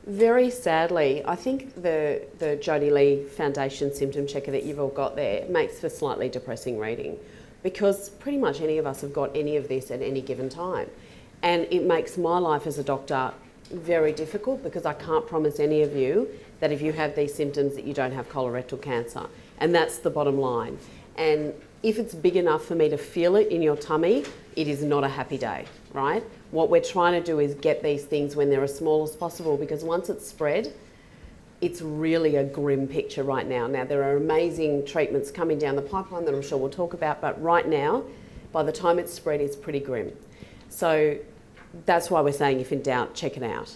Very sadly, I think the Jodie Lee Foundation symptom checker that you've all got there makes for slightly depressing reading, because pretty much any of us have got any of this at any given time. And it makes my life as a doctor very difficult, because I can't promise any of you that if you have these symptoms that you don't have colorectal cancer. And that's the bottom line. And if it's big enough for me to feel it in your tummy, it is not a happy day, right? What we're trying to do is get these things when they're as small as possible, because once it's spread, it's really a grim picture right now. Now, there are amazing treatments coming down the pipeline that I'm sure we'll talk about, but right now, by the time it's spread, it's pretty grim. So that's why we're saying, if in doubt, check it out,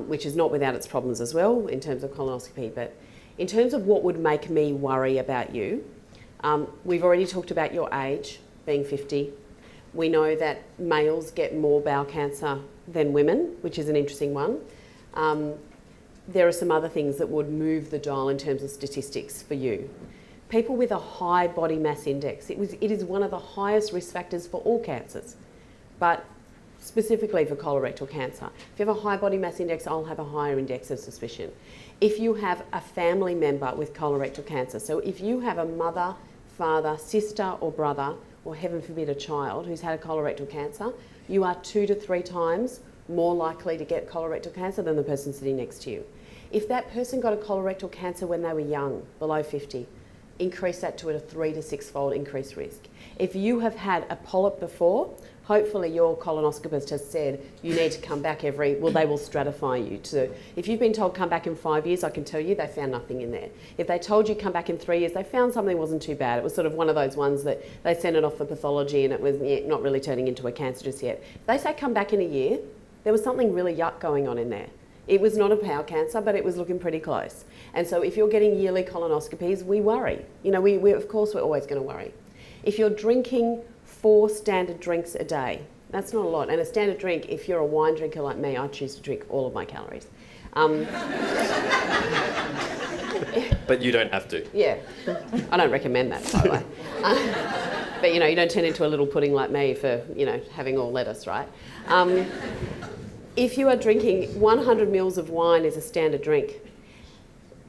which is not without its problems as well in terms of colonoscopy. But in terms of what would make me worry about you, we've already talked about your age, being 50. We know that males get more bowel cancer than women, which is an interesting one. There are some other things that would move the dial in terms of statistics for you. People with a high body mass index, it is one of the highest risk factors for all cancers, but specifically for colorectal cancer. If you have a high body mass index, I'll have a higher index of suspicion. If you have a family member with colorectal cancer, so if you have a mother, father, sister or brother, or heaven forbid a child who's had a colorectal cancer, you are 2 to 3 times more likely to get colorectal cancer than the person sitting next to you. If that person got a colorectal cancer when they were young, below 50, increase that to a 3 to 6-fold increased risk. If you have had a polyp before, hopefully your colonoscopist has said you need to come back they will stratify you to. If you've been told come back in 5 years, I can tell you they found nothing in there. If they told you come back in 3 years, they found something wasn't too bad. It was sort of one of those ones that they sent it off for pathology and it was not really turning into a cancer just yet. If they say come back in a year, there was something really yuck going on in there. It was not a bowel cancer, but it was looking pretty close. And so if you're getting yearly colonoscopies, we worry. You know, we of course we're always going to worry. If you're drinking 4 standard drinks a day, that's not a lot. And a standard drink, if you're a wine drinker like me, I choose to drink all of my calories. But you don't have to. Yeah, I don't recommend that, by the way. But you know, you don't turn into a little pudding like me for, you know, having all lettuce, right? If you are drinking 100 mils of wine is a standard drink.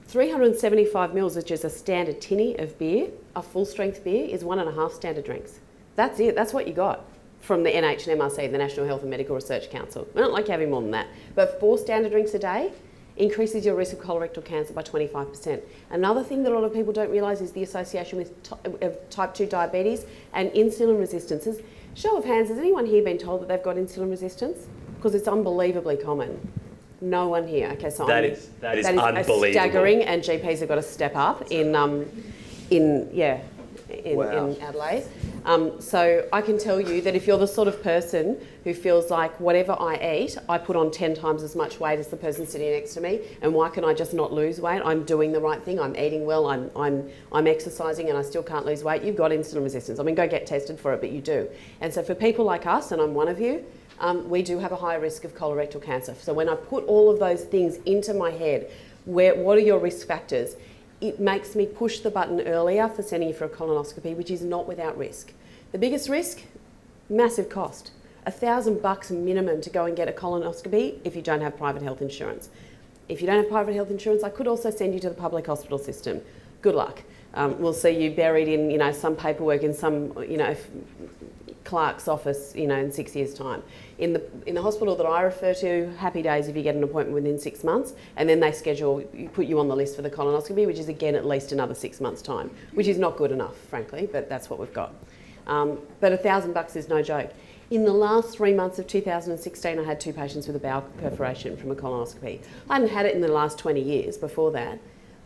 375 mils, which is a standard tinny of beer, a full strength beer, is 1.5 standard drinks. That's it, that's what you got from the NHMRC, the National Health and Medical Research Council. We don't like having more than that. But 4 standard drinks a day increases your risk of colorectal cancer by 25%. Another thing that a lot of people don't realise is the association with type 2 diabetes and insulin resistances. Show of hands, has anyone here been told that they've got insulin resistance? Because it's unbelievably common. No one here. Okay, so that is unbelievable. Staggering, and GPs have got to step up in Adelaide. So I can tell you that if you're the sort of person who feels like whatever I eat, I put on 10 times as much weight as the person sitting next to me, and why can I just not lose weight? I'm doing the right thing. I'm eating well. I'm exercising, and I still can't lose weight. You've got insulin resistance. I mean, go get tested for it, but you do. And so for people like us, and I'm one of you, we do have a higher risk of colorectal cancer. So when I put all of those things into my head, what are your risk factors? It makes me push the button earlier for sending you for a colonoscopy, which is not without risk. The biggest risk, massive cost. $1,000 minimum to go and get a colonoscopy if you don't have private health insurance. If you don't have private health insurance, I could also send you to the public hospital system. Good luck. We'll see you buried in, you know, some paperwork in some, you know, clerk's office, you know, in 6 years' time. In the hospital that I refer to, happy days if you get an appointment within 6 months, and then they put you on the list for the colonoscopy, which is again at least another 6 months' time, which is not good enough, frankly, but that's what we've got. But $1,000 is no joke. In the last 3 months of 2016, I had 2 patients with a bowel perforation from a colonoscopy. I hadn't had it in the last 20 years before that,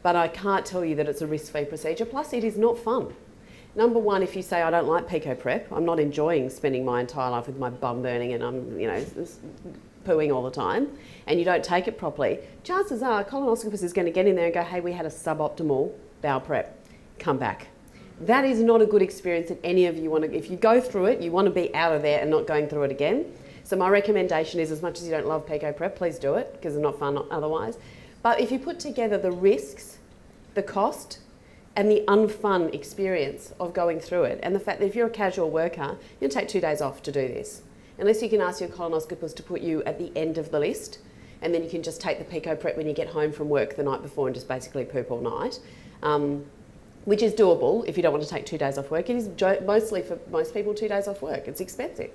but I can't tell you that it's a risk-free procedure, plus it is not fun. Number one, if you say, I don't like pico prep, I'm not enjoying spending my entire life with my bum burning and I'm, you know, pooing all the time, and you don't take it properly, chances are a colonoscopist is going to get in there and go, hey, we had a suboptimal bowel prep, come back. That is not a good experience that any of you want to, if you go through it, you want to be out of there and not going through it again. So my recommendation is, as much as you don't love pico prep, please do it, because it's not fun otherwise. But if you put together the risks, the cost, and the unfun experience of going through it, and the fact that if you're a casual worker, you'll take 2 days off to do this. Unless you can ask your colonoscopist to put you at the end of the list, and then you can just take the pico prep when you get home from work the night before and just basically poop all night, which is doable if you don't want to take 2 days off work. It is mostly, for most people, 2 days off work. It's expensive.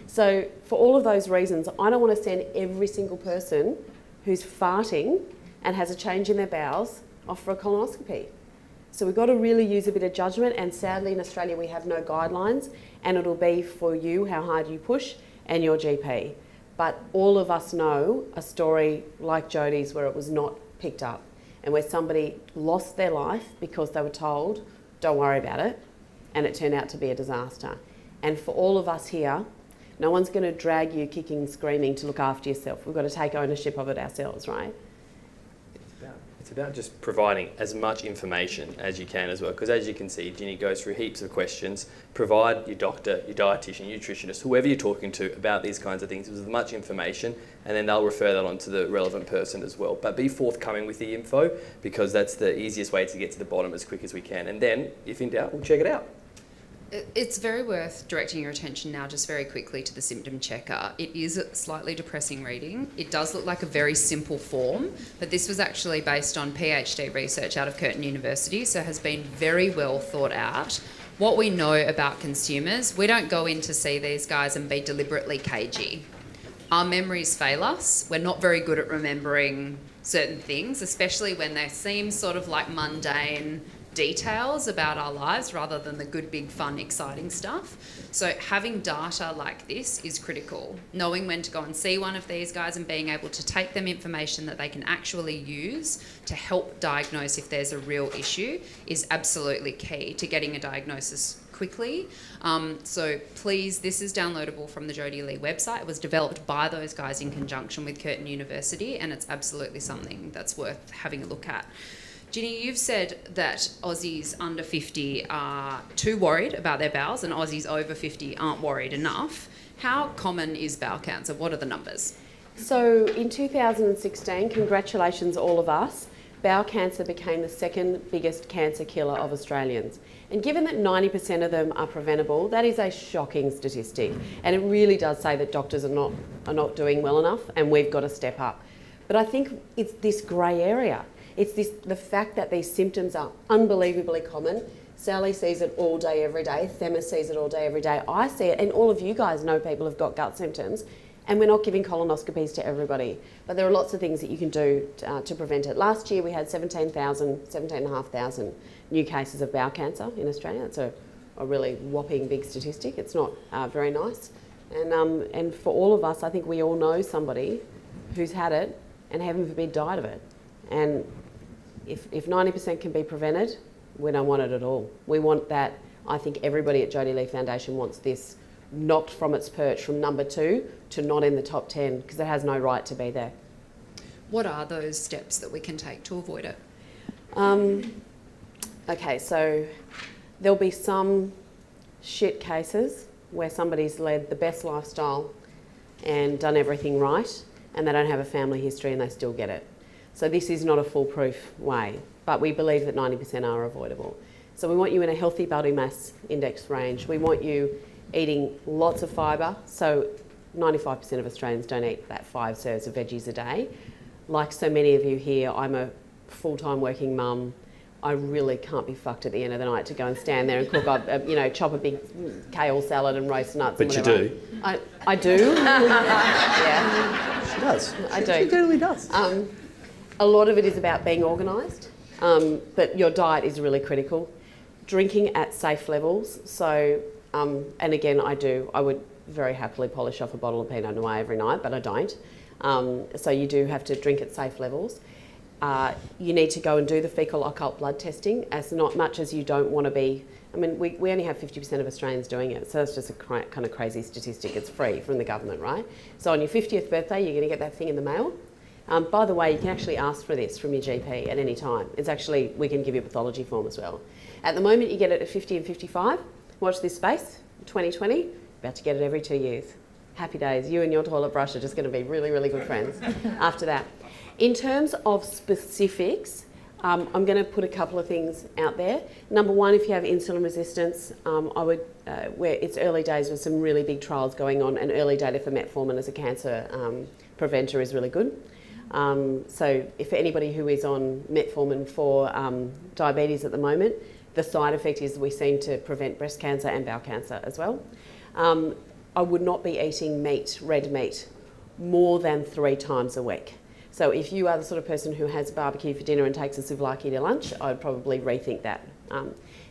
So for all of those reasons, I don't want to send every single person who's farting and has a change in their bowels off for a colonoscopy. So we've got to really use a bit of judgment, and sadly in Australia we have no guidelines, and it'll be for you how hard you push and your GP. But all of us know a story like Jodie's where it was not picked up, and where somebody lost their life because they were told, don't worry about it, and it turned out to be a disaster. And for all of us here, no one's going to drag you kicking and screaming to look after yourself. We've got to take ownership of it ourselves, right? It's about just providing as much information as you can as well, because as you can see, Ginny goes through heaps of questions. Provide your doctor, your dietitian, your nutritionist, whoever you're talking to about these kinds of things with as much information, and then they'll refer that on to the relevant person as well. But be forthcoming with the info, because that's the easiest way to get to the bottom as quick as we can. And then, if in doubt, we'll check it out. It's very worth directing your attention now just very quickly to the symptom checker. It is a slightly depressing reading. It does look like a very simple form, but this was actually based on PhD research out of Curtin University, so has been very well thought out. What we know about consumers, we don't go in to see these guys and be deliberately cagey. Our memories fail us. We're not very good at remembering certain things, especially when they seem sort of like mundane, details about our lives rather than the good, big, fun, exciting stuff. So having data like this is critical. Knowing when to go and see one of these guys and being able to take them information that they can actually use to help diagnose if there's a real issue is absolutely key to getting a diagnosis quickly. So please, this is downloadable from the Jodie Lee website. It was developed by those guys in conjunction with Curtin University, and it's absolutely something that's worth having a look at. Ginny, you've said that Aussies under 50 are too worried about their bowels and Aussies over 50 aren't worried enough. How common is bowel cancer? What are the numbers? So in 2016, congratulations all of us, bowel cancer became the second biggest cancer killer of Australians. And given that 90% of them are preventable, that is a shocking statistic. And it really does say that doctors are not doing well enough, and we've got to step up. But I think it's this grey area. It's the fact that these symptoms are unbelievably common. Sally sees it all day, every day. Themis sees it all day, every day. I see it, and all of you guys know people have got gut symptoms, and we're not giving colonoscopies to everybody. But there are lots of things that you can do to prevent it. Last year we had 17,500 new cases of bowel cancer in Australia. It's a really whopping big statistic. It's not very nice. And for all of us, I think we all know somebody who's had it and heaven forbid died of it. And if 90% can be prevented, we don't want it at all. We want that. I think everybody at Jodie Lee Foundation wants this knocked from its perch from number 2 to not in the top 10, because it has no right to be there. What are those steps that we can take to avoid it? Okay, so there'll be some shit cases where somebody's led the best lifestyle and done everything right, and they don't have a family history and they still get it. So this is not a foolproof way, but we believe that 90% are avoidable. So we want you in a healthy body mass index range. We want you eating lots of fibre. So 95% of Australians don't eat that 5 serves of veggies a day. Like so many of you here, I'm a full-time working mum. I really can't be fucked at the end of the night to go and stand there and cook up, chop a big kale salad and roast nuts. But and you whatever. do. I do. Yeah. She does. I do. She totally does. A lot of it is about being organised, but your diet is really critical. Drinking at safe levels. So, and again, I would very happily polish off a bottle of Pinot Noir every night, but I don't. So you do have to drink at safe levels. You need to go and do the fecal occult blood testing, as not much as you don't want to be. I mean, we only have 50% of Australians doing it, so that's just a kind of crazy statistic. It's free from the government, right? So on your 50th birthday, you're going to get that thing in the mail. By the way, you can actually ask for this from your GP at any time. It's actually, we can give you a pathology form as well. At the moment, you get it at 50 and 55. Watch this space, 2020, about to get it every 2 years. Happy days. You and your toilet brush are just going to be really, really good friends after that. In terms of specifics, I'm going to put a couple of things out there. Number one, if you have insulin resistance, where it's early days with some really big trials going on, and early data for metformin as a cancer preventer is really good. So if anybody who is on metformin for diabetes at the moment, the side effect is we seem to prevent breast cancer and bowel cancer as well. I would not be eating meat, red meat, more than 3 times a week. So if you are the sort of person who has barbecue for dinner and takes a souvlaki to lunch, I'd probably rethink that.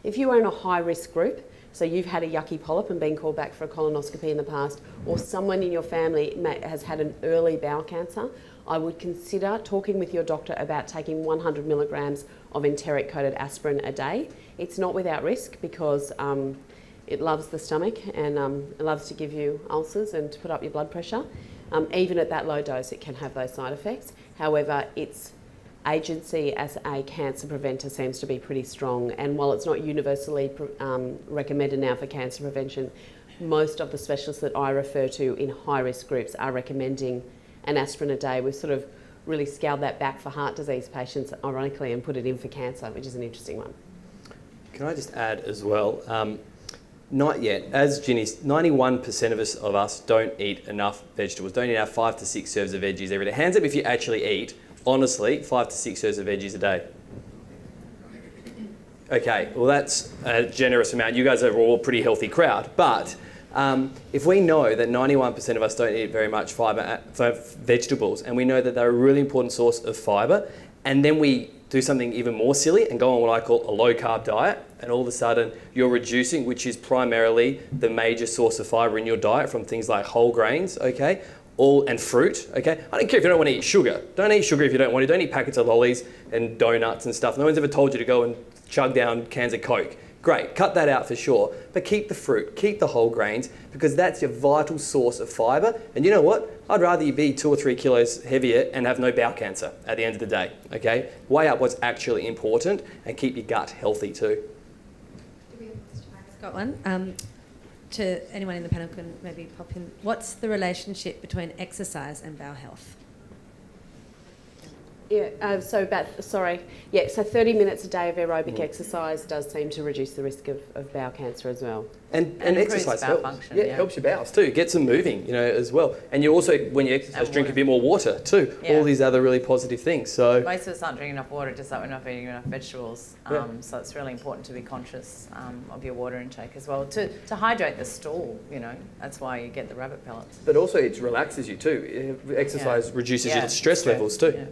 If you are in a high risk group, so you've had a yucky polyp and been called back for a colonoscopy in the past, or someone in your family has had an early bowel cancer, I would consider talking with your doctor about taking 100 milligrams of enteric-coated aspirin a day. It's not without risk because it loves the stomach and it loves to give you ulcers and to put up your blood pressure. Even at that low dose, it can have those side effects. However, its agency as a cancer preventer seems to be pretty strong. And while it's not universally recommended now for cancer prevention, most of the specialists that I refer to in high-risk groups are recommending an aspirin a day. We've sort of really scaled that back for heart disease patients, ironically, and put it in for cancer, which is an interesting one. Can I just add as well? Not yet. As Ginny's, 91% of us don't eat enough vegetables, don't eat our 5 to 6 serves of veggies every day. Hands up if you actually eat, honestly, 5 to 6 serves of veggies a day. Okay, well that's a generous amount. You guys are all a pretty healthy crowd, but if we know that 91% of us don't eat very much fibre for vegetables, and we know that they're a really important source of fibre and then we do something even more silly and go on what I call a low carb diet, and all of a sudden you're reducing, which is primarily the major source of fibre in your diet from things like whole grains, okay, and fruit, okay. I don't care if you don't want to eat sugar. Don't eat sugar if you don't want to. Don't eat packets of lollies and donuts and stuff. No one's ever told you to go and chug down cans of Coke. Great, cut that out for sure. But keep the fruit, keep the whole grains, because that's your vital source of fibre. And you know what? I'd rather you be 2 or 3 kilos heavier and have no bowel cancer at the end of the day, okay? Weigh up what's actually important and keep your gut healthy too. I've got one. To anyone in the panel can maybe pop in. What's the relationship between exercise and bowel health? Yeah, so 30 minutes a day of aerobic exercise does seem to reduce the risk of bowel cancer as well. And improves exercise bowel helps. function, Yeah, it helps your bowels too. Gets them moving, as well. And you also, when you exercise, drink a bit more water too. Yeah. All these other really positive things. So Most of us aren't drinking enough water, just like we're not eating enough vegetables. So it's really important to be conscious of your water intake as well. To hydrate the stool, that's why you get the rabbit pellets. but also it relaxes you too. Exercise reduces your stress levels too. Yeah.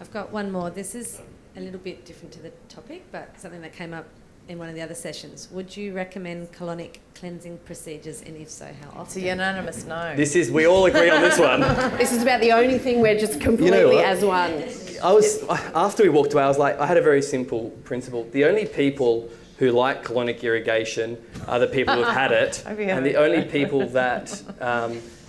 I've got one more. This is a little bit different to the topic, but something that came up in one of the other sessions. Would you recommend colonic cleansing procedures, and if so, how It's a often? unanimous no. We all agree on this one. This is about the only thing we're just completely what? as one. After we walked away, I had a very simple principle. The only people who like colonic irrigation are the people who've had it, and the only people that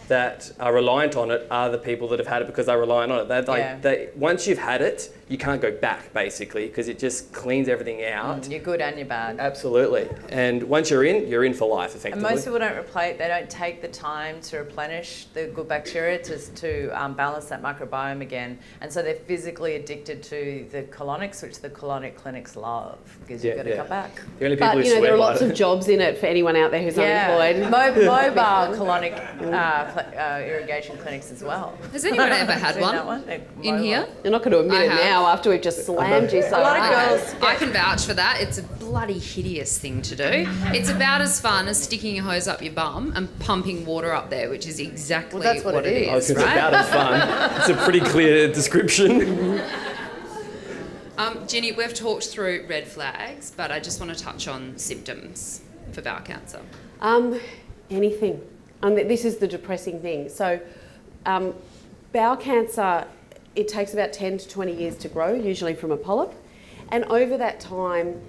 that are reliant on it are the people that have had it because they're reliant on it. Once you've had it, you can't go back, basically, because it just cleans everything out. You're good and you're bad. Absolutely. And once you're in for life, effectively. And most people they don't take the time to replenish the good bacteria to balance that microbiome again. And so they're physically addicted to the colonics, which the colonic clinics love, because you've got to come back. The only people But, who swear there are by lots of jobs in it for anyone out there who's unemployed. Mobile colonic irrigation clinics as well. Has anyone ever had Seen one that one? in here? You're not going to admit I it have. now after we've just slammed you so A lot of hard. girls. I can vouch for that. It's a bloody hideous thing to do. It's about as fun as sticking a hose up your bum and pumping water up there, which is exactly that's what it is. I was is, going to say, right? about as fun. It's a pretty clear description. Ginny, we've talked through red flags, but I just want to touch on symptoms for bowel cancer. Anything. This is the depressing thing. So, bowel cancer, it takes about 10 to 20 years to grow, usually from a polyp. And over that time,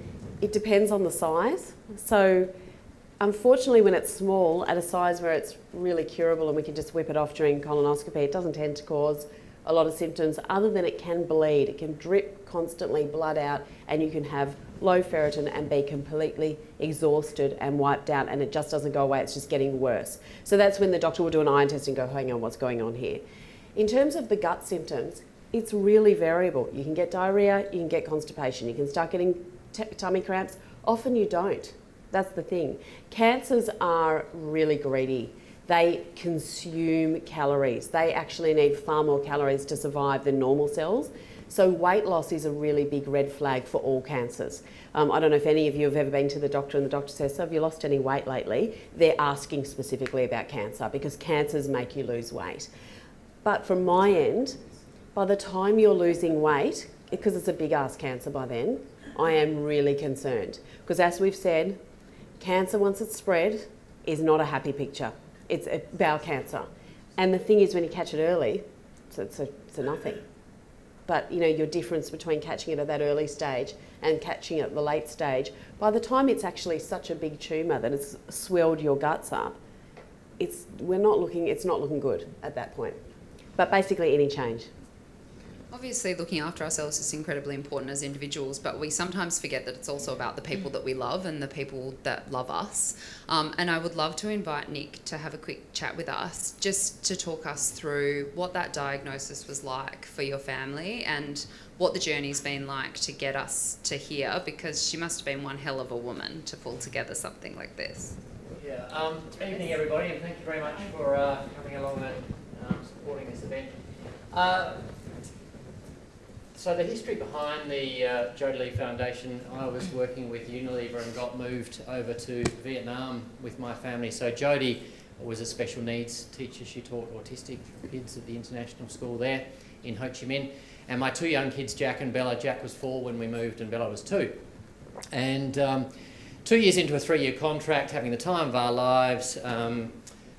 it depends on the size. So, unfortunately, when it's small, at a size where it's really curable and we can just whip it off during colonoscopy, it doesn't tend to cause a lot of symptoms other than it can bleed. It can drip constantly, blood out, and you can have low ferritin and be completely exhausted and wiped out, and it just doesn't go away, it's just getting worse. So that's when the doctor will do an iron test and go, hang on, what's going on here? In terms of the gut symptoms, it's really variable. You can get diarrhea, you can get constipation, you can start getting tummy cramps. Often you don't. That's the thing. Cancers are really greedy. They consume calories. They actually need far more calories to survive than normal cells. So weight loss is a really big red flag for all cancers. I don't know if any of you have ever been to the doctor and the doctor says, so have you lost any weight lately? They're asking specifically about cancer because cancers make you lose weight. But from my end, by the time you're losing weight, because it's a big ass cancer by then, I am really concerned. Because as we've said, cancer once it's spread is not a happy picture. It's a bowel cancer. And the thing is when you catch it early, it's a nothing. But your difference between catching it at that early stage and catching it at the late stage, by the time it's actually such a big tumour that it's swelled your guts up, it's not looking good at that point. But basically any change. Obviously, looking after ourselves is incredibly important as individuals, but we sometimes forget that it's also about the people that we love and the people that love us. And I would love to invite Nick to have a quick chat with us, just to talk us through what that diagnosis was like for your family and what the journey's been like to get us to here, because she must have been one hell of a woman to pull together something like this. Yeah, evening everybody, and thank you very much for coming along and supporting this event. So the history behind the Jodie Lee Foundation, I was working with Unilever and got moved over to Vietnam with my family. So Jodie was a special needs teacher. She taught autistic kids at the international school there in Ho Chi Minh. and my 2 young kids, Jack and Bella. Jack was 4 when we moved and Bella was 2. And 2 years into a 3-year contract, having the time of our lives,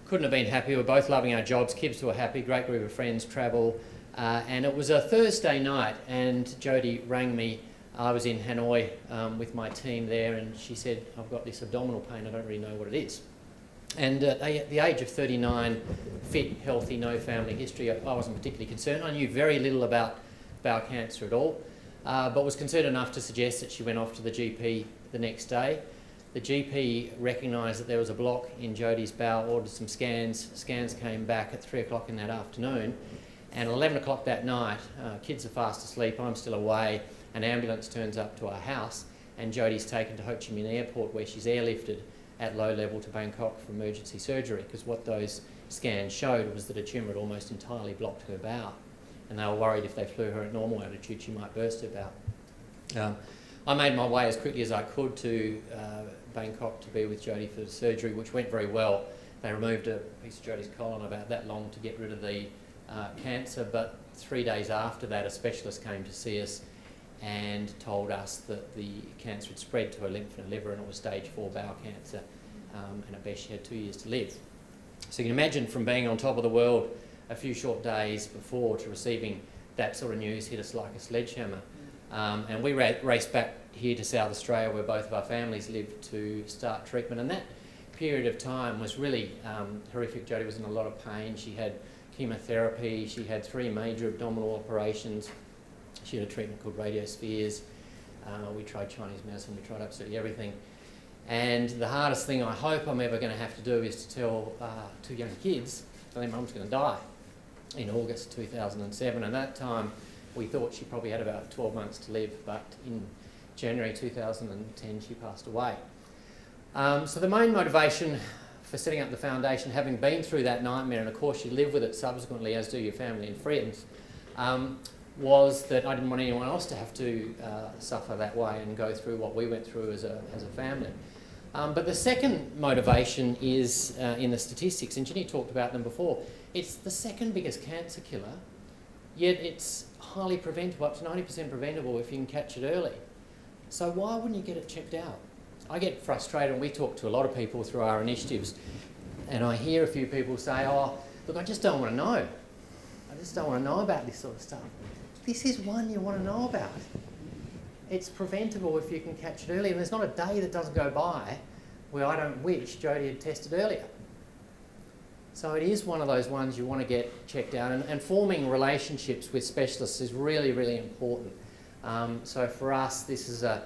couldn't have been happier. We're both loving our jobs, kids were happy, great group of friends, travel. And it was a Thursday night and Jody rang me. I was in Hanoi with my team there, and she said, I've got this abdominal pain, I don't really know what it is. And at the age of 39, fit, healthy, no family history, I wasn't particularly concerned. I knew very little about bowel cancer at all, but was concerned enough to suggest that she went off to the GP the next day. The GP recognised that there was a block in Jodie's bowel, ordered some scans. Scans came back at 3 o'clock in that afternoon, and at 11 o'clock that night, kids are fast asleep, I'm still away, an ambulance turns up to our house, and Jodie's taken to Ho Chi Minh Airport, where she's airlifted at low level to Bangkok for emergency surgery, because what those scans showed was that a tumour had almost entirely blocked her bowel, and they were worried if they flew her at normal altitude she might burst her bowel. I made my way as quickly as I could to Bangkok to be with Jodie for the surgery, which went very well. They removed a piece of Jodie's colon about that long to get rid of the cancer, but 3 days after that a specialist came to see us and told us that the cancer had spread to her lymph and liver, and it was stage 4 bowel cancer, and at best she had 2 years to live. So you can imagine, from being on top of the world a few short days before to receiving that sort of news hit us like a sledgehammer. And we raced back here to South Australia, where both of our families lived, to start treatment, and that period of time was really horrific. Jodie was in a lot of pain. She had chemotherapy, she had 3 major abdominal operations, she had a treatment called radiospheres, we tried Chinese medicine, we tried absolutely everything. And the hardest thing I hope I'm ever going to have to do is to tell 2 young kids that their mum's going to die in August 2007. And that time we thought she probably had about 12 months to live, but in January 2010 she passed away. So the main motivation for setting up the foundation, having been through that nightmare, and of course you live with it subsequently, as do your family and friends, was that I didn't want anyone else to have to suffer that way and go through what we went through as a family. But the second motivation is in the statistics, and Ginny talked about them before. It's the second biggest cancer killer, yet it's highly preventable, up to 90% preventable if you can catch it early. So why wouldn't you get it checked out? I get frustrated, and we talk to a lot of people through our initiatives, and I hear a few people say, oh, look, I just don't want to know. I just don't want to know about this sort of stuff. This is one you want to know about. It's preventable if you can catch it early, and there's not a day that doesn't go by where I don't wish Jodie had tested earlier. So it is one of those ones you want to get checked out, and forming relationships with specialists is really, really important. So for us, this is a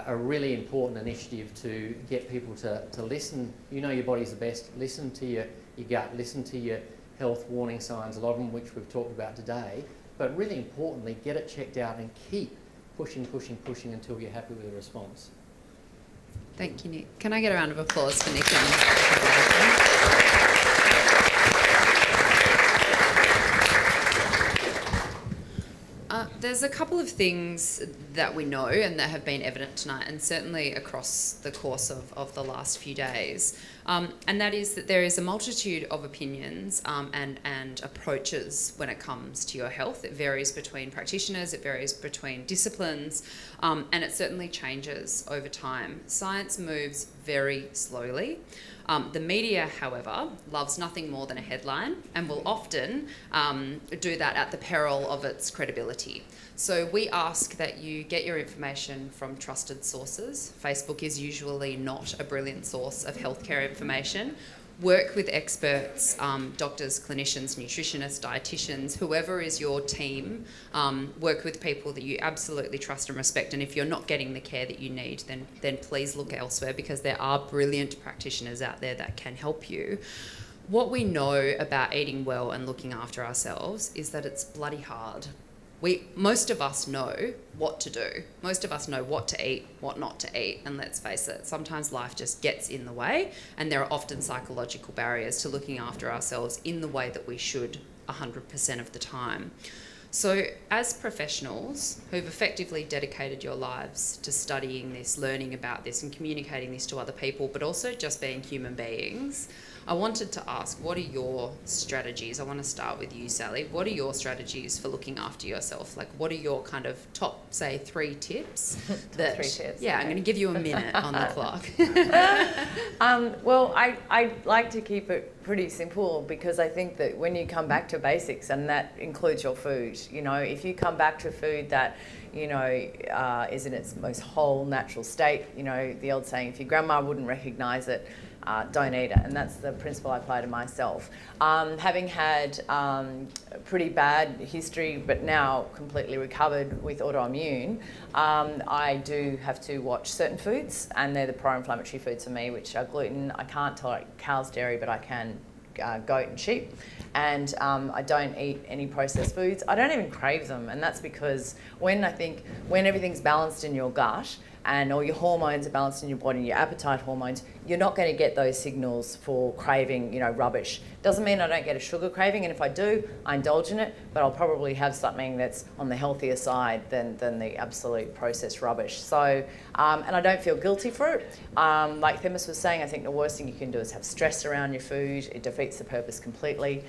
really important initiative to get people to listen. You know your body's the best. Listen to your gut, listen to your health warning signs, a lot of them which we've talked about today. But really importantly, get it checked out and keep pushing until you're happy with the response. Thank you, Nick. Can I get a round of applause for Nick? There's a couple of things that we know and that have been evident tonight, and certainly across the course of the last few days, and that is that there is a multitude of opinions and approaches when it comes to your health. It varies between practitioners, it varies between disciplines, and it certainly changes over time. Science moves very slowly. The media, however, loves nothing more than a headline and will often do that at the peril of its credibility. So we ask that you get your information from trusted sources. Facebook is usually not a brilliant source of healthcare information. Work with experts, doctors, clinicians, nutritionists, dietitians, whoever is your team. Work with people that you absolutely trust and respect. And if you're not getting the care that you need, then please look elsewhere, because there are brilliant practitioners out there that can help you. What we know about eating well and looking after ourselves is that it's bloody hard. Most of us know what to do. Most of us know what to eat, what not to eat, and let's face it, sometimes life just gets in the way, and there are often psychological barriers to looking after ourselves in the way that we should 100% of the time. So, as professionals who've effectively dedicated your lives to studying this, learning about this, and communicating this to other people, but also just being human beings, I wanted to ask, what are your strategies? I want to start with you, Sally. What are your strategies for looking after yourself? Like, what are your kind of top, say, 3 tips? Top 3 tips. Yeah, okay. I'm going to give you a minute on the clock. Well, I like to keep it pretty simple, because I think that when you come back to basics, and that includes your food, you know, if you come back to food that, you know, is in its most whole natural state, you know, the old saying, if your grandma wouldn't recognise it, don't eat it. And that's the principle I apply to myself. Having had a pretty bad history, but now completely recovered with autoimmune, I do have to watch certain foods, and they're the pro-inflammatory foods for me, which are gluten. I can't tolerate cow's dairy, but I can goat and sheep. And I don't eat any processed foods. I don't even crave them, and that's because when everything's balanced in your gut, and all your hormones are balanced in your body, your appetite hormones, you're not going to get those signals for craving, you know, rubbish. Doesn't mean I don't get a sugar craving, and if I do, I indulge in it, but I'll probably have something that's on the healthier side than the absolute processed rubbish. So, and I don't feel guilty for it. Like Themis was saying, I think the worst thing you can do is have stress around your food. It defeats the purpose completely.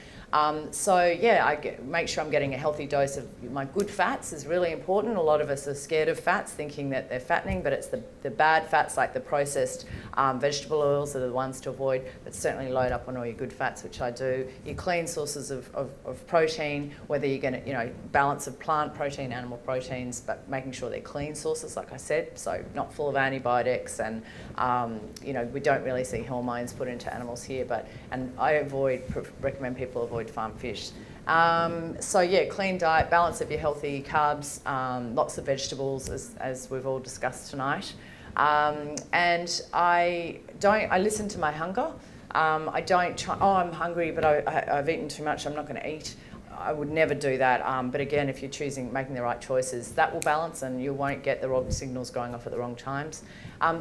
So yeah, make sure I'm getting a healthy dose of my good fats is really important. A lot of us are scared of fats, thinking that they're fattening, but it's the bad fats, like the processed vegetable oils, are the ones to avoid, but certainly load up on all your good fats, which I do. Your clean sources of protein, whether you're going to, you know, balance of plant protein, animal proteins, but making sure they're clean sources, like I said, so not full of antibiotics, and you know, we don't really see hormones put into animals here, and I recommend people avoid farm fish. So yeah, clean diet, balance of your healthy carbs, lots of vegetables, as we've all discussed tonight. And I listen to my hunger. I don't try, I'm hungry, but I've eaten too much, I'm not going to eat. I would never do that. But again, if you're making the right choices, that will balance, and you won't get the wrong signals going off at the wrong times.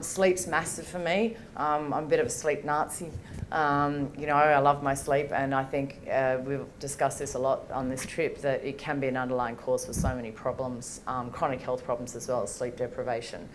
Sleep's massive for me. I'm a bit of a sleep Nazi. You know, I love my sleep, and I think we've discussed this a lot on this trip, that it can be an underlying cause for so many problems, chronic health problems as well as sleep deprivation.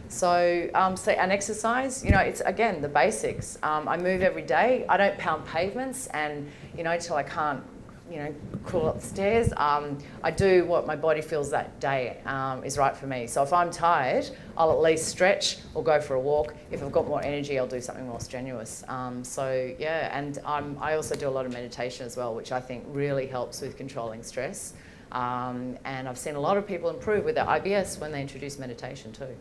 So, and exercise, you know, it's again the basics. I move every day. I don't pound pavements, and you know, till I can't, you know, crawl up the stairs. I do what my body feels that day is right for me. So if I'm tired, I'll at least stretch or go for a walk. If I've got more energy, I'll do something more strenuous. So yeah, and I also do a lot of meditation as well, which I think really helps with controlling stress. And I've seen a lot of people improve with their IBS when they introduce meditation too.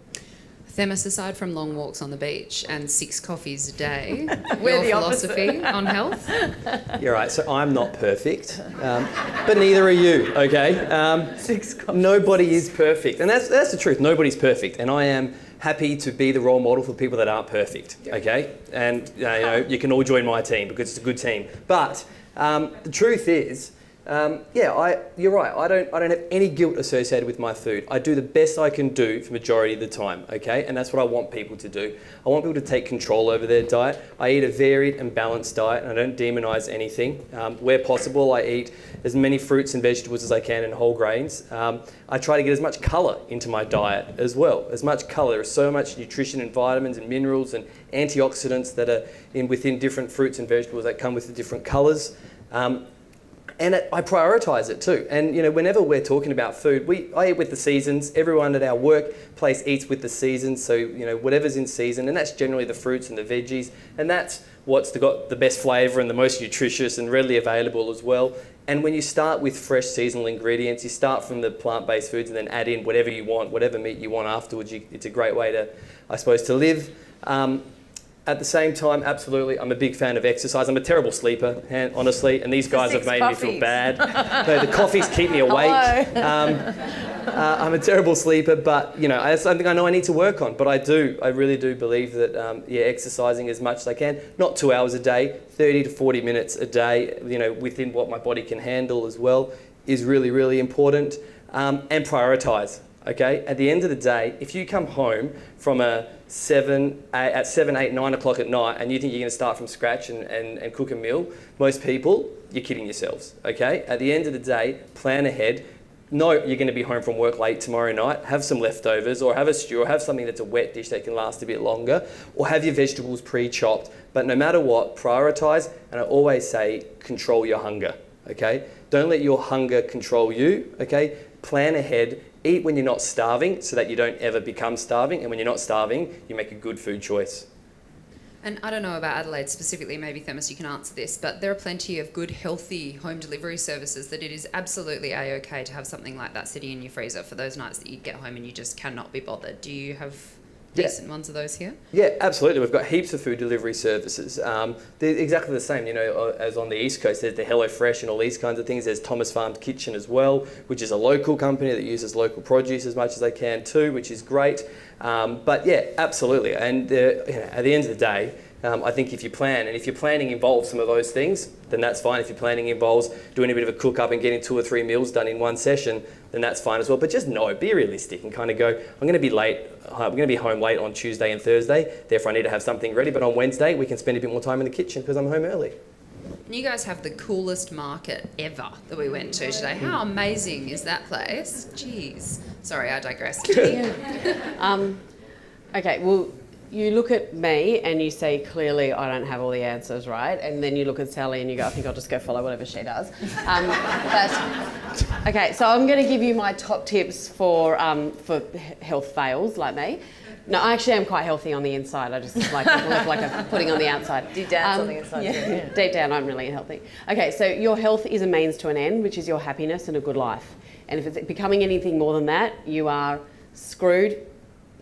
Themis, aside from long walks on the beach and 6 coffees a day, We're the your philosophy on health? You're right, so I'm not perfect, but neither are you, okay? 6 coffees. Nobody is perfect, and that's the truth. Nobody's perfect, and I am happy to be the role model for people that aren't perfect, okay? And you know, you can all join my team because it's a good team. But the truth is, you're right. I don't have any guilt associated with my food. I do the best I can do for majority of the time, okay? And that's what I want people to do. I want people to take control over their diet. I eat a varied and balanced diet, and I don't demonise anything. Where possible, I eat as many fruits and vegetables as I can and whole grains. I try to get as much colour into my diet as well. As much colour. There is so much nutrition and vitamins and minerals and antioxidants that are within different fruits and vegetables that come with the different colours. And I prioritise it too. And you know, whenever we're talking about food, I eat with the seasons. Everyone at our workplace eats with the seasons. So you know, whatever's in season, and that's generally the fruits and the veggies, and that's what's got the best flavour and the most nutritious and readily available as well. And when you start with fresh seasonal ingredients, you start from the plant-based foods and then add in whatever you want, whatever meat you want afterwards. It's a great way to, I suppose, to live. At the same time, absolutely, I'm a big fan of exercise. I'm a terrible sleeper, honestly, and these guys have made me feel bad. The coffees keep me awake. I'm a terrible sleeper, but you know, it's something I know I need to work on. But I really do believe that, exercising as much as I can, not 2 hours a day, 30 to 40 minutes a day, you know, within what my body can handle as well, is really, really important. And prioritise. Okay, at the end of the day, if you come home from at 7, 8, 9 o'clock at night and you think you're going to start from scratch and cook a meal, most people, you're kidding yourselves. Okay, at the end of the day, plan ahead, know you're going to be home from work late tomorrow night, have some leftovers, or have a stew, or have something that's a wet dish that can last a bit longer, or have your vegetables pre-chopped. But no matter what, prioritise, and I always say, control your hunger, okay? Don't let your hunger control you, okay? Plan ahead, eat when you're not starving so that you don't ever become starving, and when you're not starving, you make a good food choice. And I don't know about Adelaide specifically, maybe Themis you can answer this, but there are plenty of good, healthy home delivery services that it is absolutely A-OK to have something like that sitting in your freezer for those nights that you get home and you just cannot be bothered. Do you have decent ones of those here? Yeah, absolutely. We've got heaps of food delivery services. They're exactly the same, as on the East Coast, there's the HelloFresh and all these kinds of things. There's Thomas Farm Kitchen as well, which is a local company that uses local produce as much as they can too, which is great. But yeah, absolutely. And at the end of the day, I think if you plan, and if your planning involves some of those things, then that's fine. If your planning involves doing a bit of a cook-up and getting 2 or 3 meals done in one session, then that's fine as well. But just be realistic and kind of go, I'm going to be late. I'm going to be home late on Tuesday and Thursday, therefore I need to have something ready. But on Wednesday, we can spend a bit more time in the kitchen because I'm home early. And you guys have the coolest market ever that we went to today. How amazing is that place? Jeez. Sorry, I digress. Okay, well, you look at me and you say, clearly I don't have all the answers, right? And then you look at Sally and you go, I think I'll just go follow whatever she does. Okay, so I'm going to give you my top tips for health fails like me. No, I actually am quite healthy on the inside. I just look like a pudding on the outside. Deep down on the inside too. Yeah. Deep down, I'm really healthy. Okay, so your health is a means to an end, which is your happiness and a good life. And if it's becoming anything more than that, you are screwed.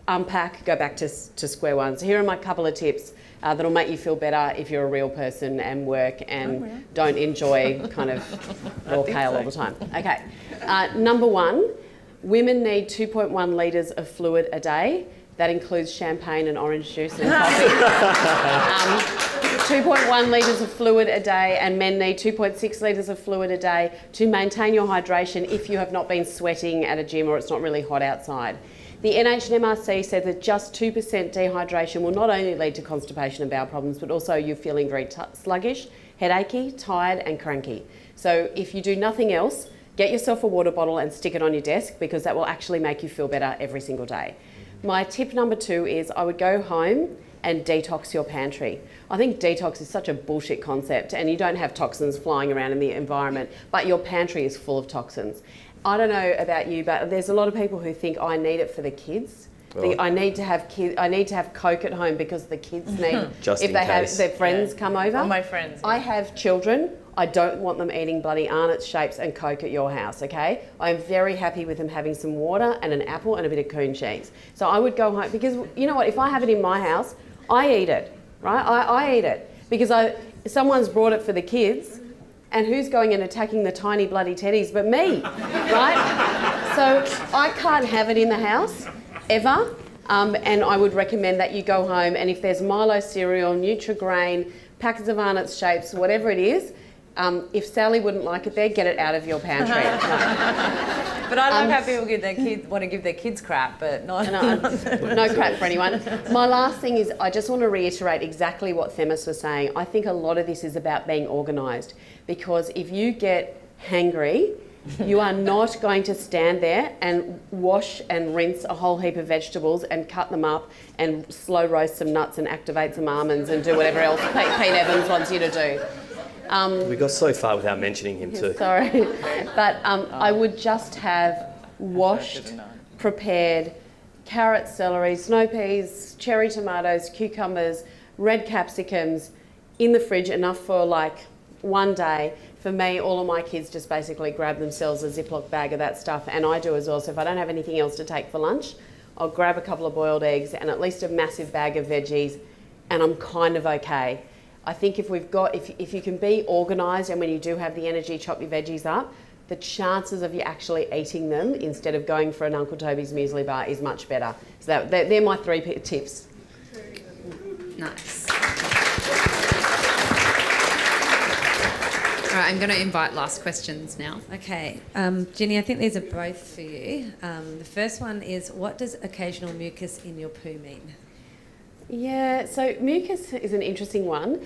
Unpack, go back to square one. So here are my couple of tips that'll make you feel better if you're a real person and work and don't enjoy kind of raw kale all the time. Okay, number 1, women need 2.1 litres of fluid a day. That includes champagne and orange juice and coffee. 2.1 litres of fluid a day, and men need 2.6 litres of fluid a day to maintain your hydration if you have not been sweating at a gym or it's not really hot outside. The NHMRC said that just 2% dehydration will not only lead to constipation and bowel problems, but also you feeling very sluggish, headachy, tired and cranky. So if you do nothing else, get yourself a water bottle and stick it on your desk because that will actually make you feel better every single day. My tip number 2 is I would go home and detox your pantry. I think detox is such a bullshit concept and you don't have toxins flying around in the environment, but your pantry is full of toxins. I don't know about you, but there's a lot of people who think I need it for the kids. I need to have Coke at home because the kids need, just if in they case. have their friends come over. All my friends. I have children. I don't want them eating bloody Arnott's shapes and Coke at your house, okay? I'm very happy with them having some water and an apple and a bit of coon cheese. So I would go home, because you know what, if I have it in my house, I eat it, right? I eat it because someone's brought it for the kids. And who's going and attacking the tiny bloody teddies but me, right? So I can't have it in the house, ever. And I would recommend that you go home and if there's Milo cereal, Nutri-Grain, packets of Arnott's shapes, whatever it is, if Sally wouldn't like it there, get it out of your pantry. But I love how people want to give their kids crap, but not... No crap for anyone. My last thing is I just want to reiterate exactly what Themis was saying. I think a lot of this is about being organised, because if you get hangry, you are not going to stand there and wash and rinse a whole heap of vegetables and cut them up and slow roast some nuts and activate some almonds and do whatever else Pete Evans wants you to do. We got so far without mentioning him too. Sorry. But I would just have washed, prepared carrots, celery, snow peas, cherry tomatoes, cucumbers, red capsicums in the fridge, enough for like one day. For me, all of my kids just basically grab themselves a Ziploc bag of that stuff, and I do as well. So if I don't have anything else to take for lunch, I'll grab a couple of boiled eggs and at least a massive bag of veggies, and I'm kind of okay. I think if you can be organised, and when you do have the energy, chop your veggies up, the chances of you actually eating them instead of going for an Uncle Toby's muesli bar is much better. So they're my 3 tips. Nice. All right, I'm going to invite last questions now. Okay, Ginny, I think these are both for you. The first one is, what does occasional mucus in your poo mean? Yeah, so mucus is an interesting one.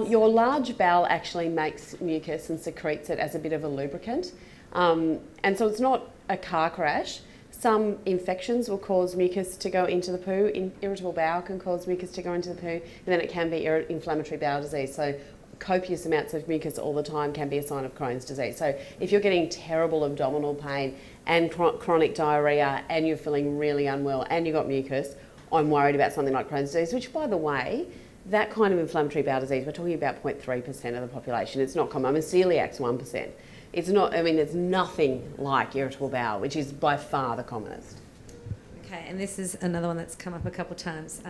Your large bowel actually makes mucus and secretes it as a bit of a lubricant. And so it's not a car crash, some infections will cause mucus to go into the poo. Irritable bowel can cause mucus to go into the poo, and then it can be inflammatory bowel disease. So copious amounts of mucus all the time can be a sign of Crohn's disease. So if you're getting terrible abdominal pain and chronic diarrhea and you're feeling really unwell and you've got mucus, I'm worried about something like Crohn's disease, which, by the way, that kind of inflammatory bowel disease, we're talking about 0.3% of the population. It's not common. I mean, celiac's 1%. It's not, I mean, it's nothing like irritable bowel, which is by far the commonest. Okay, and this is another one that's come up a couple of times.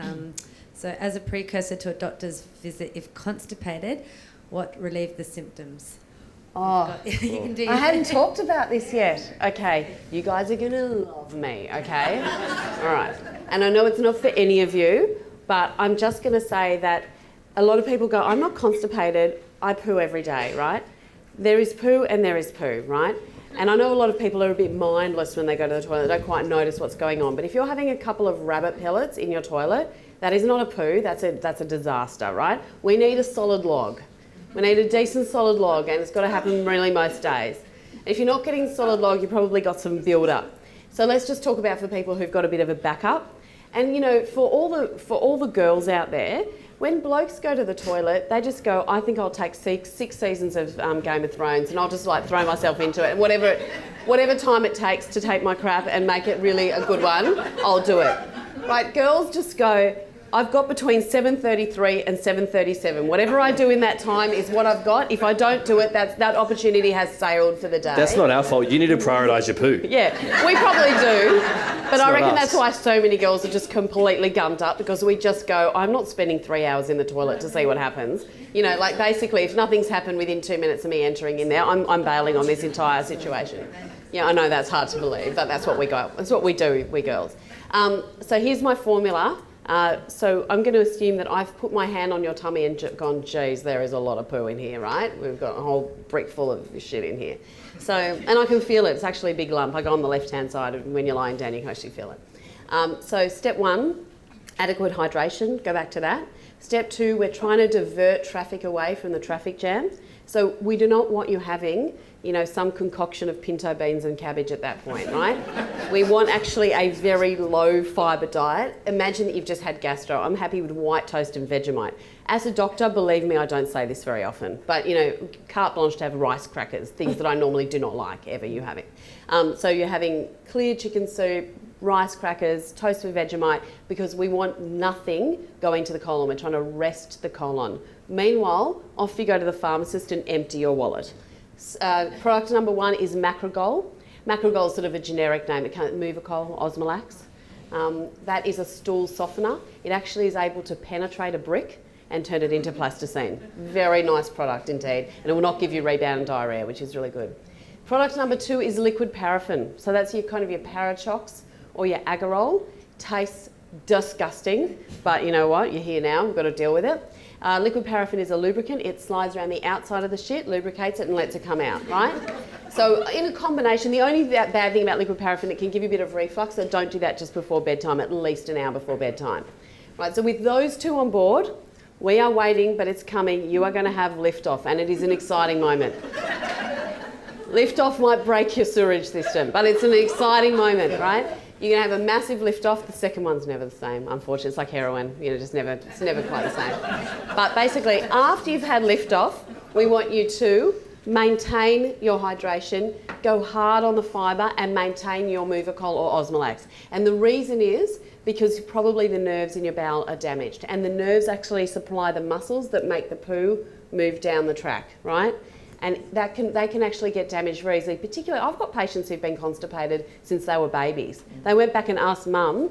So as a precursor to a doctor's visit, if constipated, what relieved the symptoms? Oh, You can do I hadn't talked about this yet. Okay, you guys are going to love me, okay? All right. And I know it's not for any of you, but I'm just going to say that a lot of people go, I'm not constipated, I poo every day, right? There is poo and there is poo, right? And I know a lot of people are a bit mindless when they go to the toilet, they don't quite notice what's going on. But if you're having a couple of rabbit pellets in your toilet, that is not a poo, that's a disaster, right? We need a solid log. We need a decent solid log, and it's got to happen really most days. If you're not getting solid log, you've probably got some build up. So let's just talk about for people who've got a bit of a backup. And you know, for all the girls out there, when blokes go to the toilet, they just go, I think I'll take six seasons of Game of Thrones and I'll just like throw myself into it. Whatever time it takes to take my crap and make it really a good one, I'll do it. Right, girls just go, I've got between 7:33 and 7:37. Whatever I do in that time is what I've got. If I don't do it, that opportunity has sailed for the day. That's not our fault. You need to prioritise your poo. Yeah, we probably do. But I reckon us. that's why so many girls are just completely gummed up, because we just go, I'm not spending 3 hours in the toilet to see what happens. You know, like basically if nothing's happened within 2 minutes of me entering in there, I'm bailing on this entire situation. Yeah, I know that's hard to believe, but that's what we go. That's what we do, we girls. So here's my formula. So I'm going to assume that I've put my hand on your tummy and gone, geez, there is a lot of poo in here, right? We've got a whole brick full of shit in here. So, and I can feel it. It's actually a big lump. I go on the left-hand side, and when you're lying down, you can actually feel it. So step 1, adequate hydration. Go back to that. Step 2, we're trying to divert traffic away from the traffic jam. So we do not want you having, you know, some concoction of pinto beans and cabbage at that point, right? We want actually a very low fibre diet. Imagine that you've just had gastro. I'm happy with white toast and Vegemite. As a doctor, believe me, I don't say this very often, but you know, carte blanche to have rice crackers, things that I normally do not like ever you having. So you're having clear chicken soup, rice crackers, toast with Vegemite, because we want nothing going to the colon. We're trying to rest the colon. Meanwhile, off you go to the pharmacist and empty your wallet. Product number 1 is Macrogol. Macrogol is sort of a generic name. It can't Movicol, Osmolax. That is a stool softener. It actually is able to penetrate a brick and turn it into plasticine. Very nice product indeed, and it will not give you rebound and diarrhea, which is really good. Product number 2 is liquid paraffin. So that's your kind of your Parachox or your Agarol. Tastes disgusting, but you know what? You're here now. We've got to deal with it. Liquid paraffin is a lubricant. It slides around the outside of the shit, lubricates it and lets it come out, right? So in a combination, the only bad thing about liquid paraffin, it can give you a bit of reflux, so don't do that just before bedtime, at least an hour before bedtime. Right, so with those 2 on board, we are waiting, but it's coming. You are going to have liftoff, and it is an exciting moment. Liftoff might break your sewerage system, but it's an exciting moment, right? You're going to have a massive lift-off. The second one's never the same, unfortunately. It's like heroin, you know, it's never quite the same. But basically, after you've had lift-off, we want you to maintain your hydration, go hard on the fibre, and maintain your Movicol or Osmolax. And the reason is because probably the nerves in your bowel are damaged, and the nerves actually supply the muscles that make the poo move down the track, right? And they can actually get damaged very easily. Particularly, I've got patients who've been constipated since they were babies. They went back and asked Mum,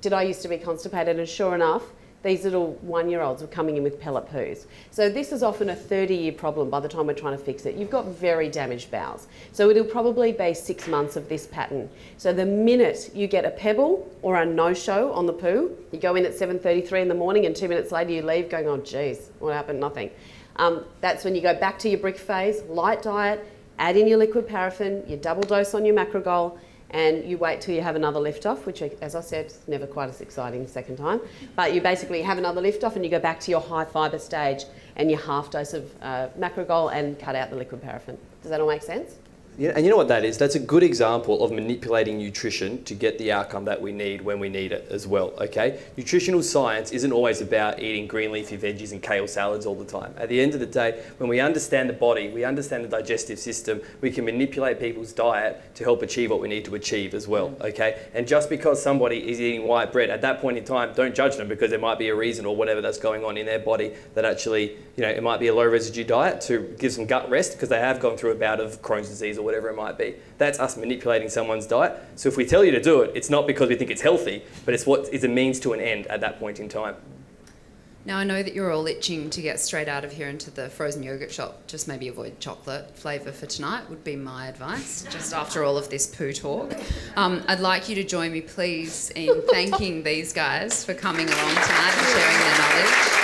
did I used to be constipated? And sure enough, these little 1-year-olds were coming in with pellet poos. So this is often a 30-year problem by the time we're trying to fix it. You've got very damaged bowels. So it'll probably be 6 months of this pattern. So the minute you get a pebble or a no-show on the poo, you go in at 7:33 in the morning and 2 minutes later you leave going, oh geez, what happened? Nothing. That's when you go back to your brick phase, light diet, add in your liquid paraffin, your double dose on your Macrogol, and you wait till you have another lift-off, which, as I said, is never quite as exciting the second time. But you basically have another lift-off and you go back to your high fibre stage and your half dose of Macrogol and cut out the liquid paraffin. Does that all make sense? Yeah, and you know what that is? That's a good example of manipulating nutrition to get the outcome that we need when we need it as well, okay? Nutritional science isn't always about eating green leafy veggies and kale salads all the time. At the end of the day, when we understand the body, we understand the digestive system, we can manipulate people's diet to help achieve what we need to achieve as well, okay? And just because somebody is eating white bread, at that point in time, don't judge them, because there might be a reason or whatever that's going on in their body that actually, you know, it might be a low residue diet to give some gut rest because they have gone through a bout of Crohn's disease or whatever it might be. That's us manipulating someone's diet. So if we tell you to do it, it's not because we think it's healthy, but it's what is a means to an end at that point in time. Now, I know that you're all itching to get straight out of here into the frozen yogurt shop. Just maybe avoid chocolate flavour for tonight would be my advice, just after all of this poo talk. I'd like you to join me, please, in thanking these guys for coming along tonight and sharing their knowledge.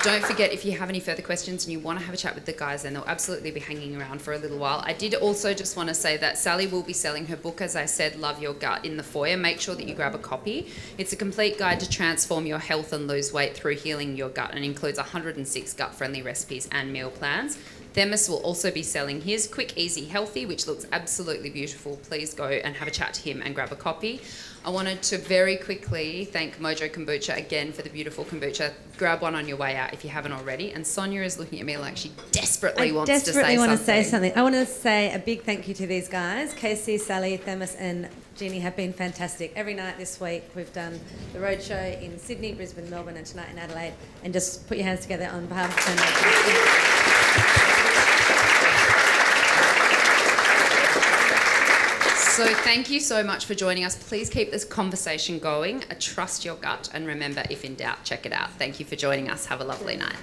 Don't forget, if you have any further questions and you want to have a chat with the guys, then they'll absolutely be hanging around for a little while. I did also just want to say that Sally will be selling her book, as I said, Love Your Gut, in the foyer. Make sure that you grab a copy. It's a complete guide to transform your health and lose weight through healing your gut, and includes 106 gut-friendly recipes and meal plans. Themis will also be selling his Quick, Easy, Healthy, which looks absolutely beautiful. Please go and have a chat to him and grab a copy. I wanted to very quickly thank Mojo Kombucha again for the beautiful kombucha. Grab one on your way out if you haven't already. And Sonia is looking at me like she desperately wants to say something. I desperately want to say something. I want to say a big thank you to these guys. Casey, Sally, Themis and Ginny have been fantastic. Every night this week we've done the Roadshow in Sydney, Brisbane, Melbourne and tonight in Adelaide. And just put your hands together on behalf of Sunrise. So thank you so much for joining us. Please keep this conversation going. Trust your gut, and remember, if in doubt, check it out. Thank you for joining us. Have a lovely night.